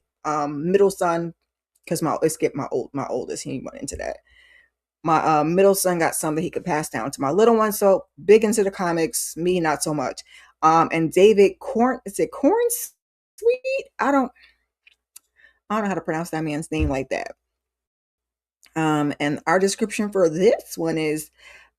middle son, because my oldest, he went into that. My middle son got some that he could pass down to my little one. So big into the comics. Me, not so much. And David Corn, is it Corn Sweet? I don't know how to pronounce that man's name like that. And our description for this one is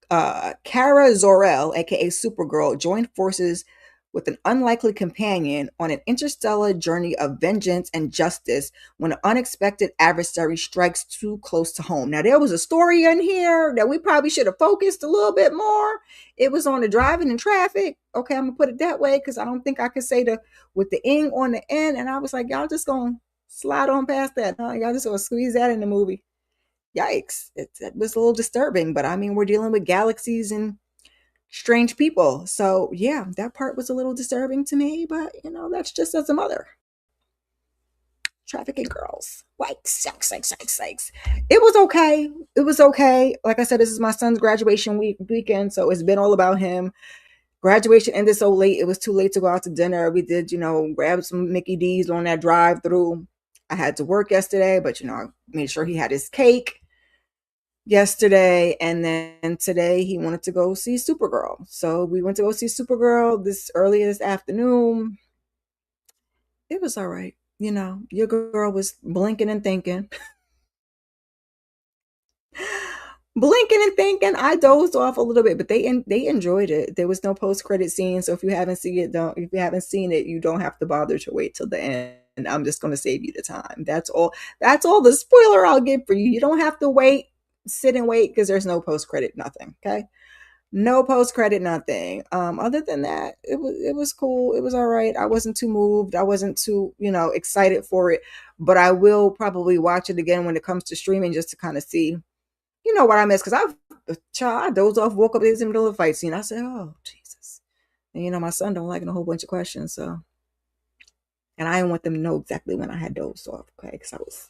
Kara Zor-El, aka Supergirl, joined forces with an unlikely companion on an interstellar journey of vengeance and justice when an unexpected adversary strikes too close to home. Now, there was a story in here that we probably should have focused a little bit more. It was on the driving and traffic. Okay, I'm gonna put it that way because I don't think I could say the with the ing on the end. And I was like, y'all just gonna slide on past that. Huh? Y'all just gonna squeeze that in the movie. Yikes. It was a little disturbing, but I mean, we're dealing with galaxies and strange people. So, yeah, that part was a little disturbing to me, but that's just as a mother. Trafficking girls. Like, sex. It was okay. It was okay. Like I said, this is my son's graduation weekend, so it's been all about him. Graduation ended so late, it was too late to go out to dinner. We did, grab some Mickey D's on that drive through. I had to work yesterday, but I made sure he had his cake yesterday, and then today he wanted to go see Supergirl. So we went to go see Supergirl this afternoon. It was all right. Your girl was blinking and thinking. Blinking and thinking. I dozed off a little bit, but they enjoyed it. There was no post credit scene, so if you haven't seen it, you don't have to bother to wait till the end. I'm just going to save you the time. That's all. That's all the spoiler I'll give for you. You don't have to wait, sit and wait because there's no post credit, nothing. Okay, no post credit, nothing. Other than that, it was cool. It was all right. I wasn't too moved. I wasn't too excited for it, but I will probably watch it again when it comes to streaming just to kind of see what I missed, because I dozed off, woke up in the middle of the fight scene. I said, "Oh Jesus!" And my son don't like a whole bunch of questions, so and I didn't want them to know exactly when I had dozed off, okay? Because I was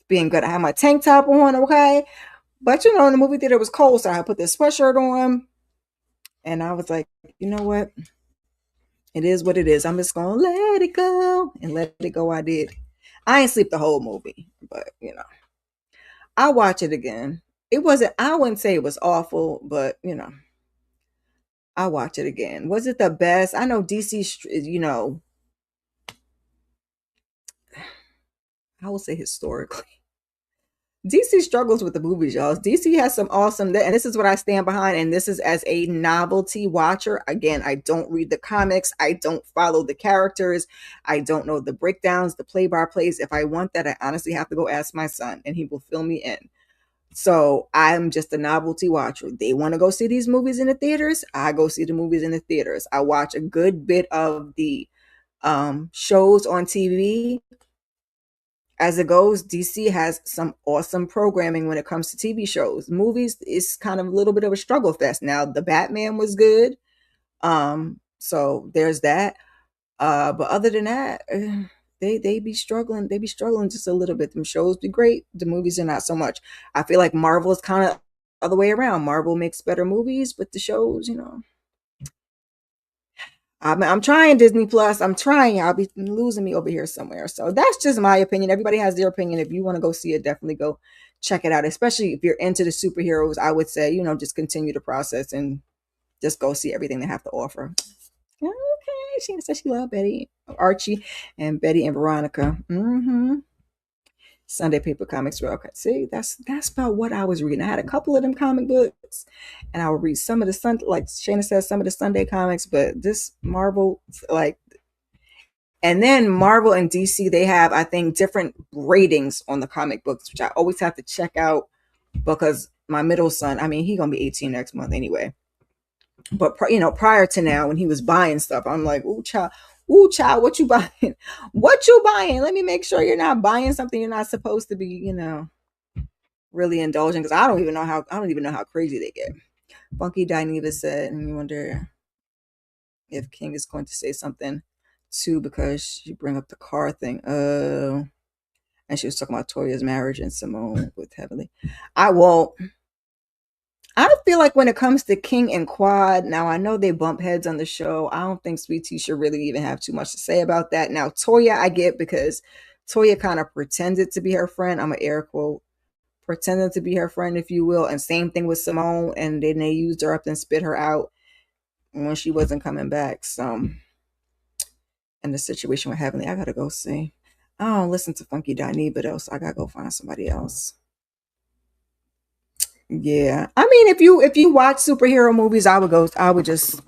being good. I had my tank top on, okay, but in the movie theater it was cold, so I put this sweatshirt on, and I was like, you know what? It is what it is. I'm just gonna let it go, and let it go. I did. I ain't sleep the whole movie, but I'll watch it again. It wasn't. I wouldn't say it was awful, but I'll watch it again. Was it the best? I know DC, I will say historically. DC struggles with the movies, y'all. DC has some awesome, and this is what I stand behind. And this is as a novelty watcher. Again, I don't read the comics. I don't follow the characters. I don't know the breakdowns, the play by plays. If I want that, I honestly have to go ask my son, and he will fill me in. So I'm just a novelty watcher. They want to go see these movies in the theaters. I go see the movies in the theaters. I watch a good bit of the shows on TV. As it goes, DC has some awesome programming when it comes to TV shows. Movies is kind of a little bit of a struggle fest. Now, the Batman was good. So there's that. But other than that, they be struggling. They be struggling just a little bit. Them shows be great. The movies are not so much. I feel like Marvel is kind of other way around. Marvel makes better movies, but the shows, I'm trying Disney Plus. I'm trying. I'll be losing me over here somewhere. So that's just my opinion. Everybody has their opinion. If you want to go see it, definitely go check it out. Especially if you're into the superheroes, I would say, just continue the process and just go see everything they have to offer. Okay. She said she loved Betty, Archie, and Betty and Veronica. Sunday paper comics were okay. See, that's about what I was reading. I had a couple of them comic books, and I would read some of the like Shayna says, some of the Sunday comics. But this Marvel, like, and then Marvel and DC, they have, I think, different ratings on the comic books, which I always have to check out because my middle son, I mean, he gonna be 18 next month anyway. But prior to now, when he was buying stuff, I'm like, ooh, child, what you buying? What you buying? Let me make sure you're not buying something you're not supposed to be, really indulging. Because I don't even know how crazy they get. Funky Dineva said, and you wonder if King is going to say something too because she bring up the car thing. And she was talking about Toya's marriage and Simone with Heavenly. I won't. I feel like when it comes to King and Quad, now I know they bump heads on the show. I don't think Sweet Tea should really even have too much to say about that. Now, Toya, I get because Toya kind of pretended to be her friend. I'm an air quote, pretending to be her friend, if you will. And same thing with Simone. And then they used her up and spit her out when she wasn't coming back. So, and the situation with Heavenly, I gotta go see. I don't listen to Funky Dineba though, so I gotta go find somebody else. Yeah, I mean, if you watch superhero movies, I would just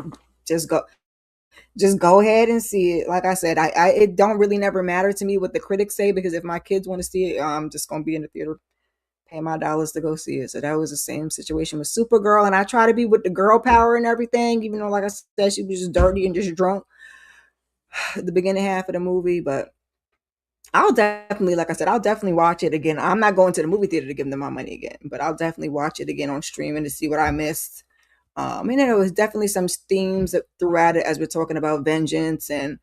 go ahead and see it. Like I said, I it don't really never matter to me what the critics say because if my kids want to see it, I'm just gonna be in the theater, pay my dollars to go see it. So that was the same situation with Supergirl, and I try to be with the girl power and everything, even though, like I said, she was just dirty and just drunk at the beginning half of the movie, but. I'll definitely, like I said, I'll definitely watch it again. I'm not going to the movie theater to give them my money again, but I'll definitely watch it again on streaming to see what I missed. And there was definitely some themes throughout it as we're talking about vengeance. And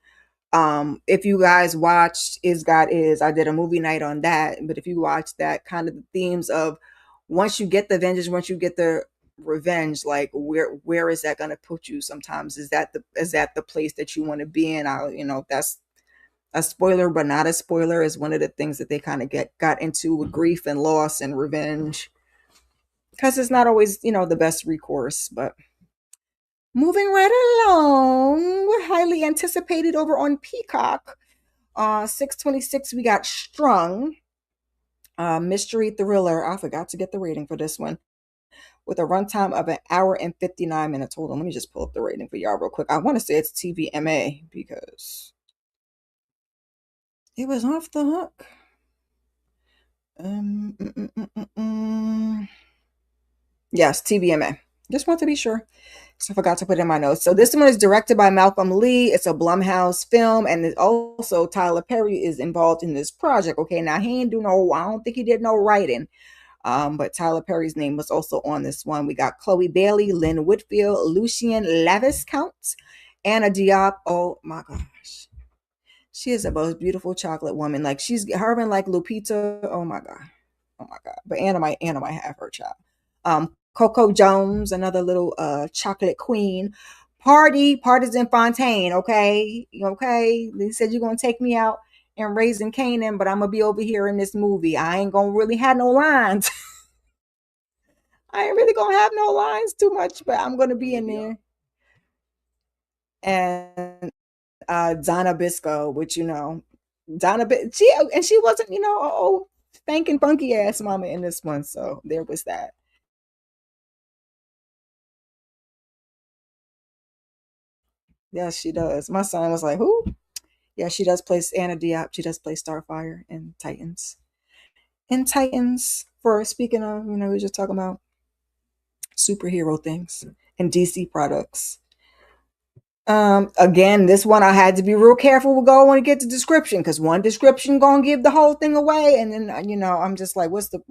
if you guys watched Is God Is, I did a movie night on that. But if you watch that, kind of the themes of once you get the vengeance, once you get the revenge, like where is that going to put you? Sometimes is that the place that you want to be in? That's a spoiler, but not a spoiler, is one of the things that they kind of got into with grief and loss and revenge. Because it's not always, the best recourse. But moving right along, highly anticipated over on Peacock. 626, we got Strung, mystery thriller. I forgot to get the rating for this one. With a runtime of an hour and 59 minutes. Hold on, let me just pull up the rating for y'all real quick. I want to say it's TVMA because it was off the hook. Um, mm, mm, mm, mm, mm. Yes, TVMA. Just want to be sure. So I forgot to put it in my notes. So this one is directed by Malcolm Lee. It's a Blumhouse film, and also Tyler Perry is involved in this project. Okay, now he ain't I don't think he did no writing. But Tyler Perry's name was also on this one. We got Chloe Bailey, Lynn Whitfield, Lucien Laviscount, Anna Diop. Oh my gosh. She is the most beautiful chocolate woman. Like she's her and like Lupita. Oh my god. Oh my god. But Anna might have her child. Coco Jones, another little chocolate queen. Partisan Fontaine, okay? Okay. They said you're gonna take me out and Raising Canaan, but I'm gonna be over here in this movie. I ain't gonna really have no lines. I ain't really gonna have no lines too much, but I'm gonna be in there. And Donna Bisco, which Donna, she wasn't, a old spanking funky ass mama in this one. So there was that. Yes, she does. My son was like, "Who?" Yeah, she does play Anna Diop. She does play Starfire in Titans. In Titans, for speaking of, we were just talking about superhero things and DC products. Again, this one I had to be real careful with going when I get the description because one description gonna give the whole thing away, and then I'm just like, what's the?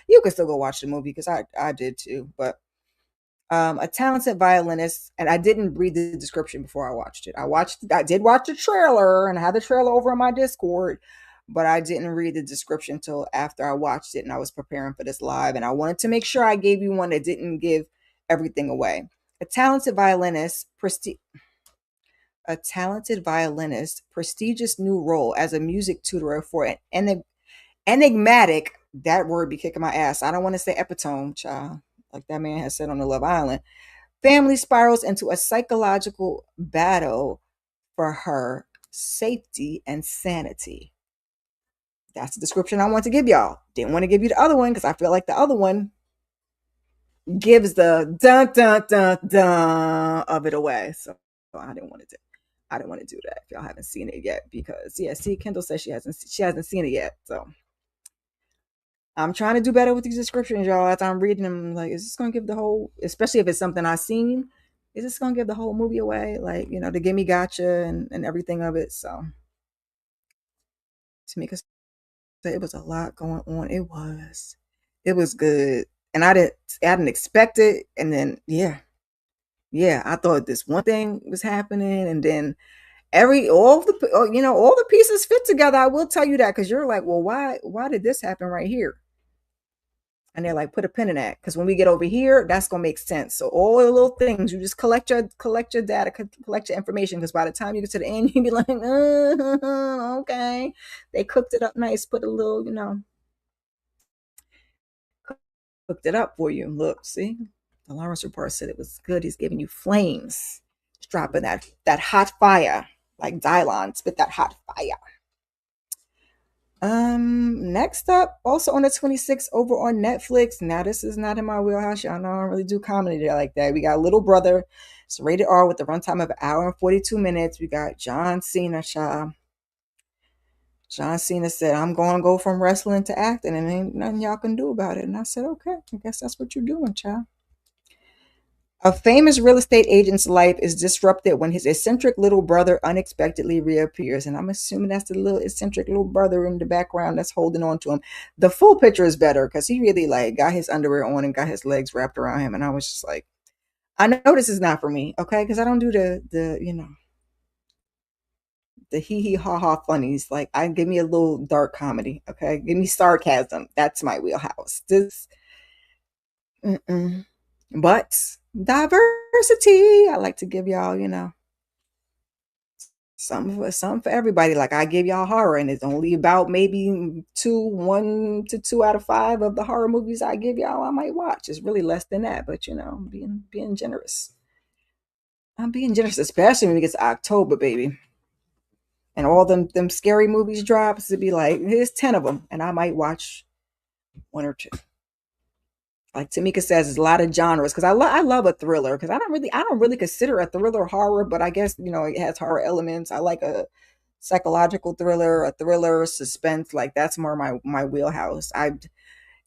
You can still go watch the movie because I did too, but a talented violinist, and I didn't read the description before I watched it. I did watch the trailer, and I had the trailer over on my Discord, but I didn't read the description until after I watched it and I was preparing for this live, and I wanted to make sure I gave you one that didn't give everything away. A talented violinist, a talented violinist, prestigious new role as a music tutor for an enigmatic. That word be kicking my ass. I don't want to say epitome, child, like that man has said on the Love Island. Family spirals into a psychological battle for her safety and sanity. That's the description I want to give y'all. Didn't want to give you the other one because I feel like the other one gives the dun dun dun dun of it away. So I didn't want to do. I didn't want to do that if y'all haven't seen it yet because yeah, see, Kendall says she hasn't seen it yet. So I'm trying to do better with these descriptions, y'all. As I'm reading them, like, is this gonna give the whole, especially if it's something I've seen, is this gonna give the whole movie away? Like, the gimme gotcha and everything of it. So Tamika said it was a lot going on. It was good. And I didn't expect it. And then yeah, I thought this one thing was happening, and then all the pieces fit together. I will tell you that because you're like, well, why did this happen right here? And they're like, put a pin in that because when we get over here, that's gonna make sense. So all the little things, you just collect your data, collect your information, because by the time you get to the end, you be like, okay, they cooked it up nice, put a little, cooked it up for you. Look, see, the Lawrence report said it was good. He's giving you flames, he's dropping that hot fire like Dylon, spit that hot fire. Next up, also on the 26th over on Netflix. Now, this is not in my wheelhouse. Y'all know I don't really do comedy there like that. We got Little Brother. It's rated R with a runtime of an hour and 42 minutes. We got John Cena, child. John Cena said, I'm going to go from wrestling to acting, and ain't nothing y'all can do about it. And I said, okay, I guess that's what you're doing, child. A famous real estate agent's life is disrupted when his eccentric little brother unexpectedly reappears. And I'm assuming that's the little eccentric little brother in the background that's holding on to him. The full picture is better because he really like got his underwear on and got his legs wrapped around him. And I was just like, I know this is not for me, okay? Because I don't do the hee hee ha ha funnies. Like, I give me a little dark comedy, okay? Give me sarcasm. That's my wheelhouse. This, mm-mm. But diversity. I like to give y'all, something for everybody. Like, I give y'all horror, and it's only about maybe 1 to 2 out of 5 of the horror movies I give y'all I might watch. It's really less than that, but being generous. I'm being generous, especially when it gets to October, baby, and all them scary movies drops. To be like, here's 10 of them, and I might watch one or two. Like Tamika says, there's a lot of genres because I love a thriller because I don't really consider a thriller horror, but I guess it has horror elements. I like a psychological thriller, a thriller, suspense. Like that's more my wheelhouse. And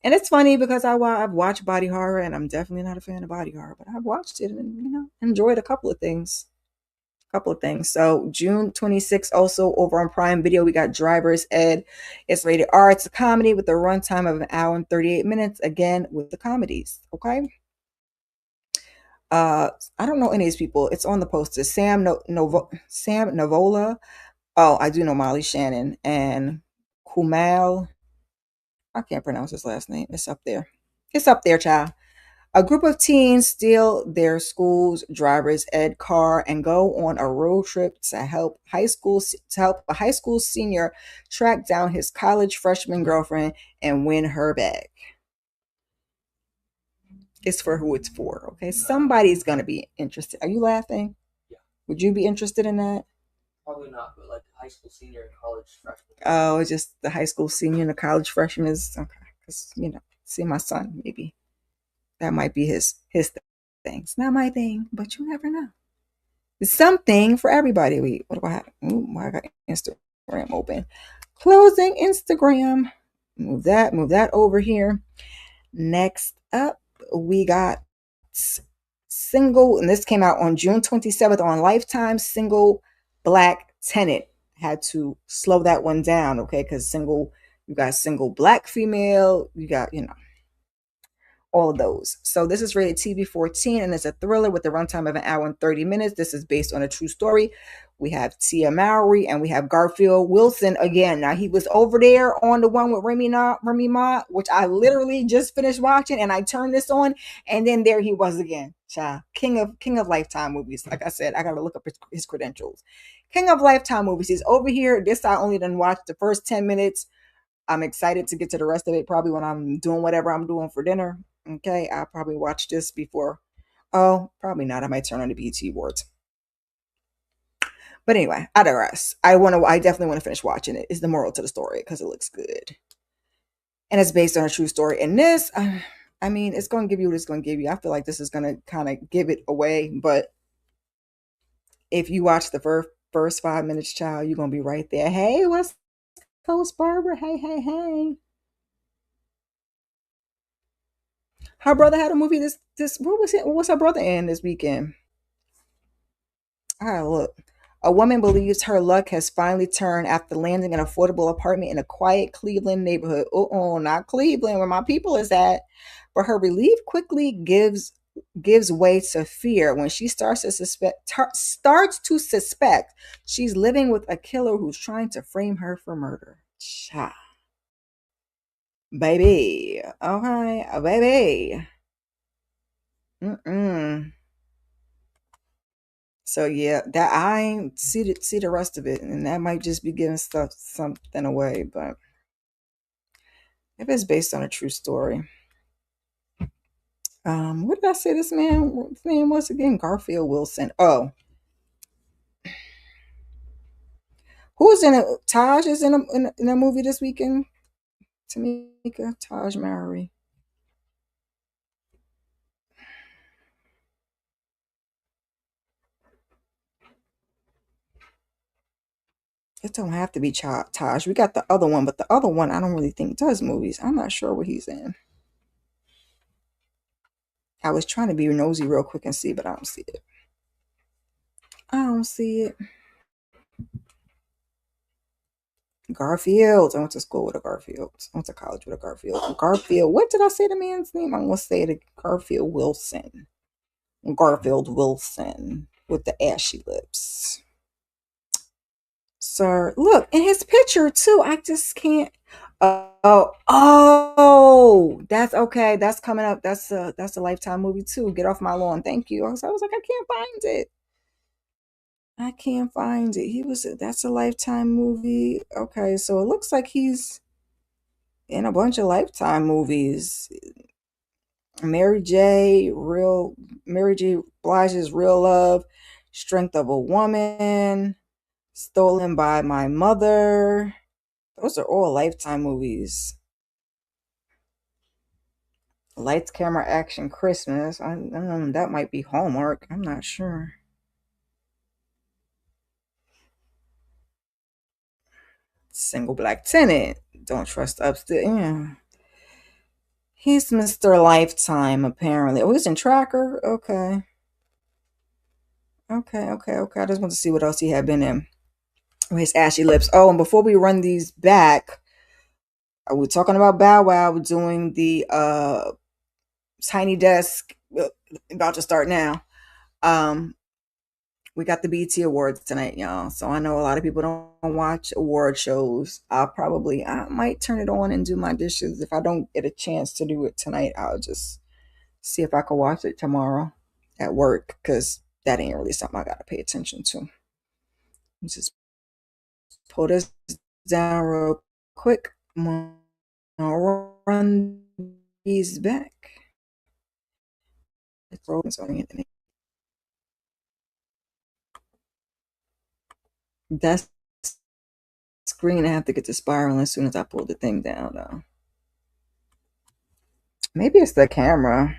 it's funny because I've watched body horror, and I'm definitely not a fan of body horror, but I've watched it and enjoyed a couple of things. So June 26th, also over on Prime Video, we got Driver's Ed. It's rated R. It's a comedy with a runtime of an hour and 38 minutes. Again, with the comedies. Okay. I don't know any of these people. It's on the poster. Sam Navola. Oh, I do know Molly Shannon and Kumail. I can't pronounce his last name. It's up there. It's up there, child. A group of teens steal their school's driver's ed car and go on a road trip to help a high school senior track down his college freshman girlfriend and win her back. It's for who it's for, okay? Somebody's gonna be interested. Are you laughing? Would you be interested in that? Oh, it's just the high school senior and the college freshman is okay. Because see my son, maybe that might be his thing. It's not my thing, but you never know. It's something for everybody. What do I have? Ooh, I got Instagram open. Closing Instagram. Move that over here. Next up, we got single, and this came out on June 27th on Lifetime. Single black tenant. Had to slow that one down, okay? Because you got single black female, you got, all of those. So this is rated TV 14 and it's a thriller with a runtime of an hour and 30 minutes. This is based on a true story. We have Tia Mowry and we have Garfield Wilson again. Now he was over there on the one with Remy Ma, which I literally just finished watching, and I turned this on and then there he was again. Child. King of Lifetime movies. Like I said, I gotta look up his credentials. King of Lifetime movies. He's over here. This I only done watched the first 10 minutes. I'm excited to get to the rest of it probably when I'm doing whatever I'm doing for dinner. Okay, I'll probably watch this before. Oh, probably not. I might turn on the BT Awards. But anyway, I digress. I definitely want to finish watching it. Is the moral to the story because it looks good, and it's based on a true story. And this, I mean, it's going to give you what it's going to give you. I feel like this is going to kind of give it away, but if you watch the first 5 minutes, child, you're going to be right there. Hey, what's Coach Barbara? Hey. Her brother had a movie. This what was it? What was her brother in this weekend? Ah, look. A woman believes her luck has finally turned after landing an affordable apartment in a quiet Cleveland neighborhood. Oh, not Cleveland, where my people is at. But her relief quickly gives way to fear when she starts to suspect she's living with a killer who's trying to frame her for murder. Cha, baby. Okay, baby. Mm-mm. So yeah, that I ain't see the rest of it, and that might just be giving stuff something away. But if it's based on a true story, what did I say? This man was again Garfield Wilson. Oh, who's in it? Taj is in a movie this weekend. Tamika Taj Mowry. It don't have to be Taj. We got the other one, but the other one I don't really think does movies. I'm not sure what he's in. I was trying to be nosy real quick and see, but I don't see it. I don't see it. Garfield. I went to school with a Garfield. I went to college with a Garfield. Garfield. What did I say the man's name? I'm gonna say the Garfield Wilson. Garfield Wilson with the ashy lips. Sir, look, in his picture too. I just can't. Oh, that's okay. That's coming up. That's a Lifetime movie too. Get off my lawn. Thank you. I was like, I can't find it. I can't find it. That's a Lifetime movie. Okay, so it looks like he's in a bunch of Lifetime movies. Mary J. Blige's Real Love, Strength of a Woman, Stolen by My Mother. Those are all Lifetime movies. Lights, Camera, Action, Christmas. I don't know, that might be Hallmark. I'm not sure. Single Black Tenant. Don't trust upstairs. Yeah. He's Mr. Lifetime, apparently. Oh, he's in Tracker. Okay. Okay. I just want to see what else he had been in. With his ashy lips. Oh, and before we run these back, we're talking about Bow Wow doing the Tiny Desk. About to start now. Um, we got the BT Awards tonight, y'all. So I know a lot of people don't watch award shows. I might turn it on and do my dishes. If I don't get a chance to do it tonight, I'll just see if I can watch it tomorrow at work, because that ain't really something I gotta pay attention to. Just pull this down real quick. I'm gonna run these back. That screen, I have to get to spiraling as soon as I pull the thing down, though. Maybe it's the camera.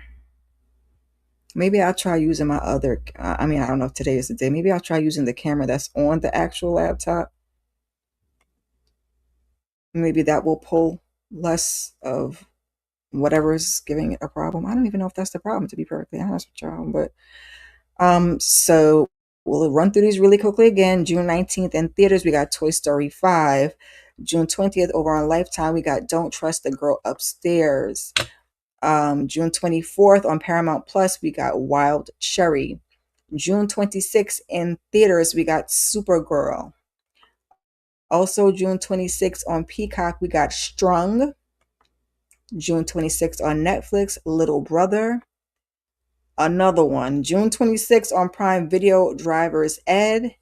Maybe I'll try using my other. I mean, I don't know if today is the day. Maybe I'll try using the camera that's on the actual laptop. Maybe that will pull less of whatever is giving it a problem. I don't even know if that's the problem, to be perfectly honest with y'all. But so we'll run through these really quickly again. June 19th in theaters, we got Toy Story 5. June 20th over on Lifetime, we got Don't Trust the Girl Upstairs. June 24th on Paramount Plus, we got Wild Cherry. June 26th in theaters, we got Supergirl. Also, June 26th on Peacock, we got Strung. June 26th on Netflix, Little Brother. Another one, June 26th on Prime Video, Driver's Ed.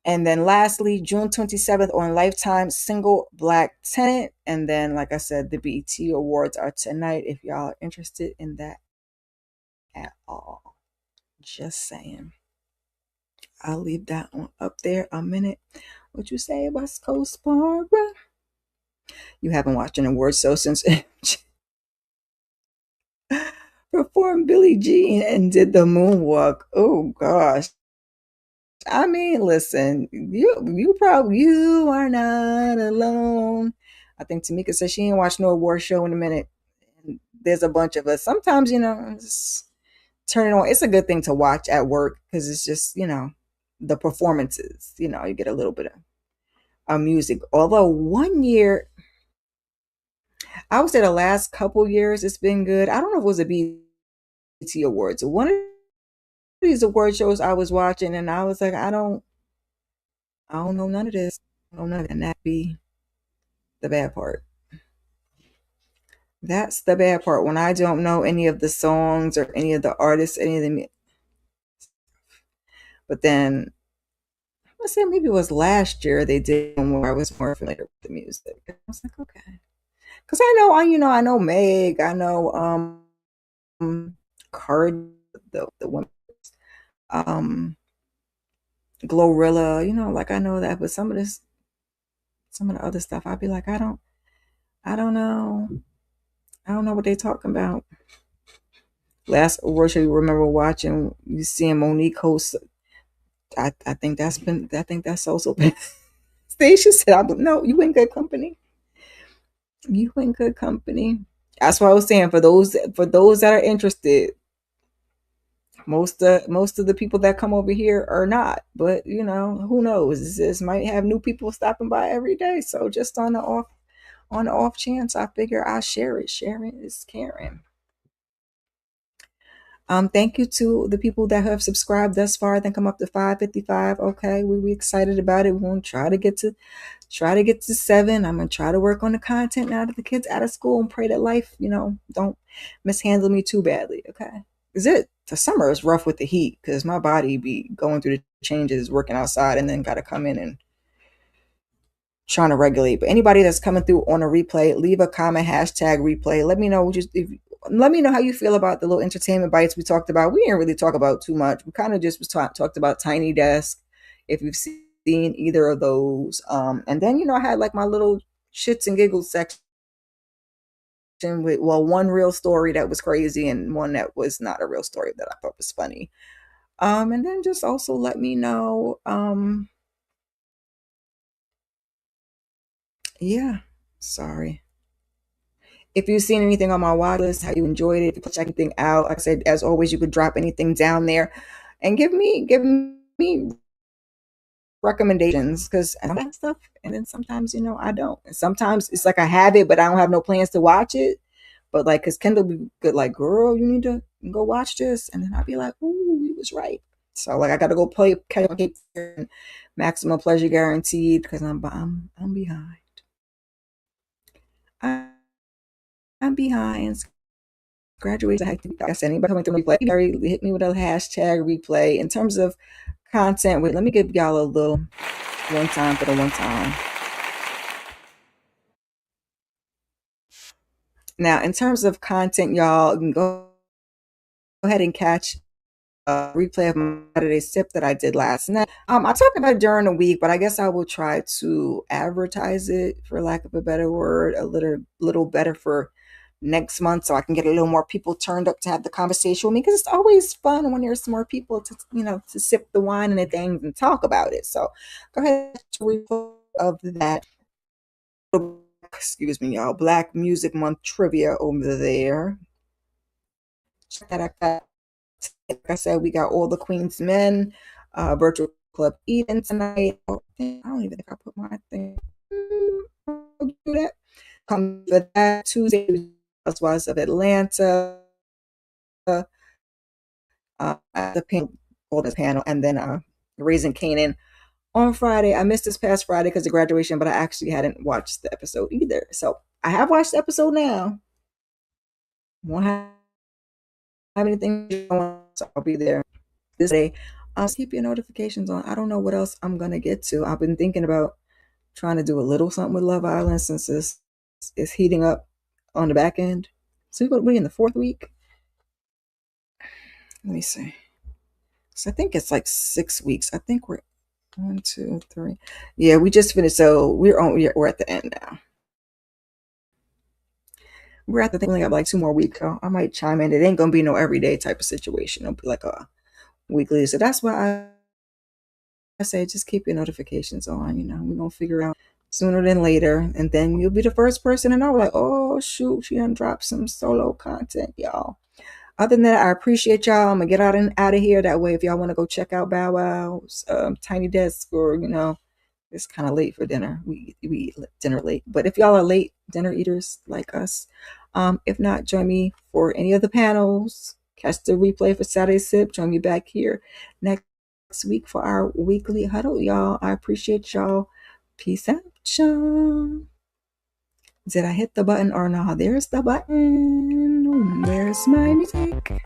And then lastly, June 27th on Lifetime, Single Black Tenant. And then, like I said, the BET Awards are tonight if y'all are interested in that at all. Just saying. I'll leave that one up there a minute. What you say, West Coast Barbara? You haven't watched an award show since performed Billie Jean and did the moonwalk. Oh gosh. I mean, listen, you are not alone. I think Tamika said she ain't watched no award show in a minute. And there's a bunch of us. Sometimes, just turn it on. It's a good thing to watch at work because it's just, the performances. You get a little bit of music. Although one year, I would say the last couple years, it's been good. I don't know if it was a BET Awards. One of these award shows I was watching, and I was like, I don't know none of this. I don't know, and that be the bad part. That's the bad part when I don't know any of the songs or any of the artists, any of the. But then I say maybe it was last year they did one where I was more familiar with the music. I was like, okay, because I know Meg, I know Card, the woman, um, Glorilla, like I know that, but some of the other stuff, I'd be like, I don't know, I don't know what they talking about. Last award show you remember watching, you seeing Monique host. I think that's also been. Stacia said, "No, you in good company. You in good company." That's what I was saying. For those that are interested, most of the people that come over here are not. But who knows? This might have new people stopping by every day. So just on the off chance, I figure I'll share it. Sharing is caring. Thank you to the people that have subscribed thus far. I think I'm up to 555. Okay, we excited about it. We're gonna try to get to 7. I'm gonna try to work on the content now that the kids out of school and pray that life, don't mishandle me too badly. Okay, is it the summer is rough with the heat because my body be going through the changes, working outside, and then got to come in and trying to regulate. But anybody that's coming through on a replay, leave a comment, hashtag replay. Let me know let me know how you feel about the little entertainment bites we talked about. We didn't really talk about too much. We kind of just talked about Tiny Desk. If you've seen either of those, and then I had like my little shits and giggles section with one real story that was crazy and one that was not a real story that I thought was funny. And then just also let me know. Yeah, sorry. If you've seen anything on my watch list, how you enjoyed it, if you check anything out, like I said, as always, you could drop anything down there and give me recommendations because I like stuff, and then sometimes I don't. And sometimes it's like I have it, but I don't have no plans to watch it. But like, cause Kendall be good, like, girl, you need to go watch this, and then I'd be like, ooh, he was right. So like, I gotta go play catch my Cape Fear, Maximum Pleasure Guaranteed because I'm behind. I, I'm behind. Graduation. Like I said, anybody coming through replay, hit me with a hashtag replay. In terms of content, wait, let me give y'all a little one time for the one time. Now, in terms of content, y'all, you can go ahead and catch replay of my Saturday sip that I did last night. I talked about it during the week, but I guess I will try to advertise it, for lack of a better word, a little better for next month, so I can get a little more people turned up to have the conversation with me, because it's always fun when there's more people to to sip the wine and the things and talk about it. So go ahead to replay of that. Excuse me, y'all. Black Music Month trivia over there. Check that out. Like I said, we got all the Queen's Men, virtual club Eden tonight. Oh, I don't even think I put my thing. I'll do that. Come for that Tuesday, Housewives of Atlanta, the panel, and then Raising Canaan on Friday. I missed this past Friday because of graduation, but I actually hadn't watched the episode either. So I have watched the episode now. Won't have anything, so I'll be there this day. Keep your notifications on. I don't know what else I'm gonna get to. I've been thinking about trying to do a little something with Love Island, since it's heating up on the back end. So we're in the fourth week. Let me see. So I think it's like 6 weeks. I think we're 1, 2, 3. Yeah, we just finished. So we're at the end now. We're at the thing. We got like 2 more weeks. So I might chime in. It ain't gonna be no everyday type of situation. It'll be like a weekly. So that's why I say just keep your notifications on. We're gonna figure out sooner than later, and then you'll be the first person to know. Like, oh shoot, she done dropped some solo content, y'all. Other than that, I appreciate y'all. I'm gonna get out of here. That way, if y'all want to go check out Bow Wow's Tiny Desk, or it's kind of late for dinner. We eat dinner late, but if y'all are late dinner eaters like us, if not, join me for any of the panels. Catch the replay for Saturday Sip. Join me back here next week for our weekly huddle, y'all. I appreciate y'all. Peace out, y'all. Did I hit the button or no? There's the button. Where's my music?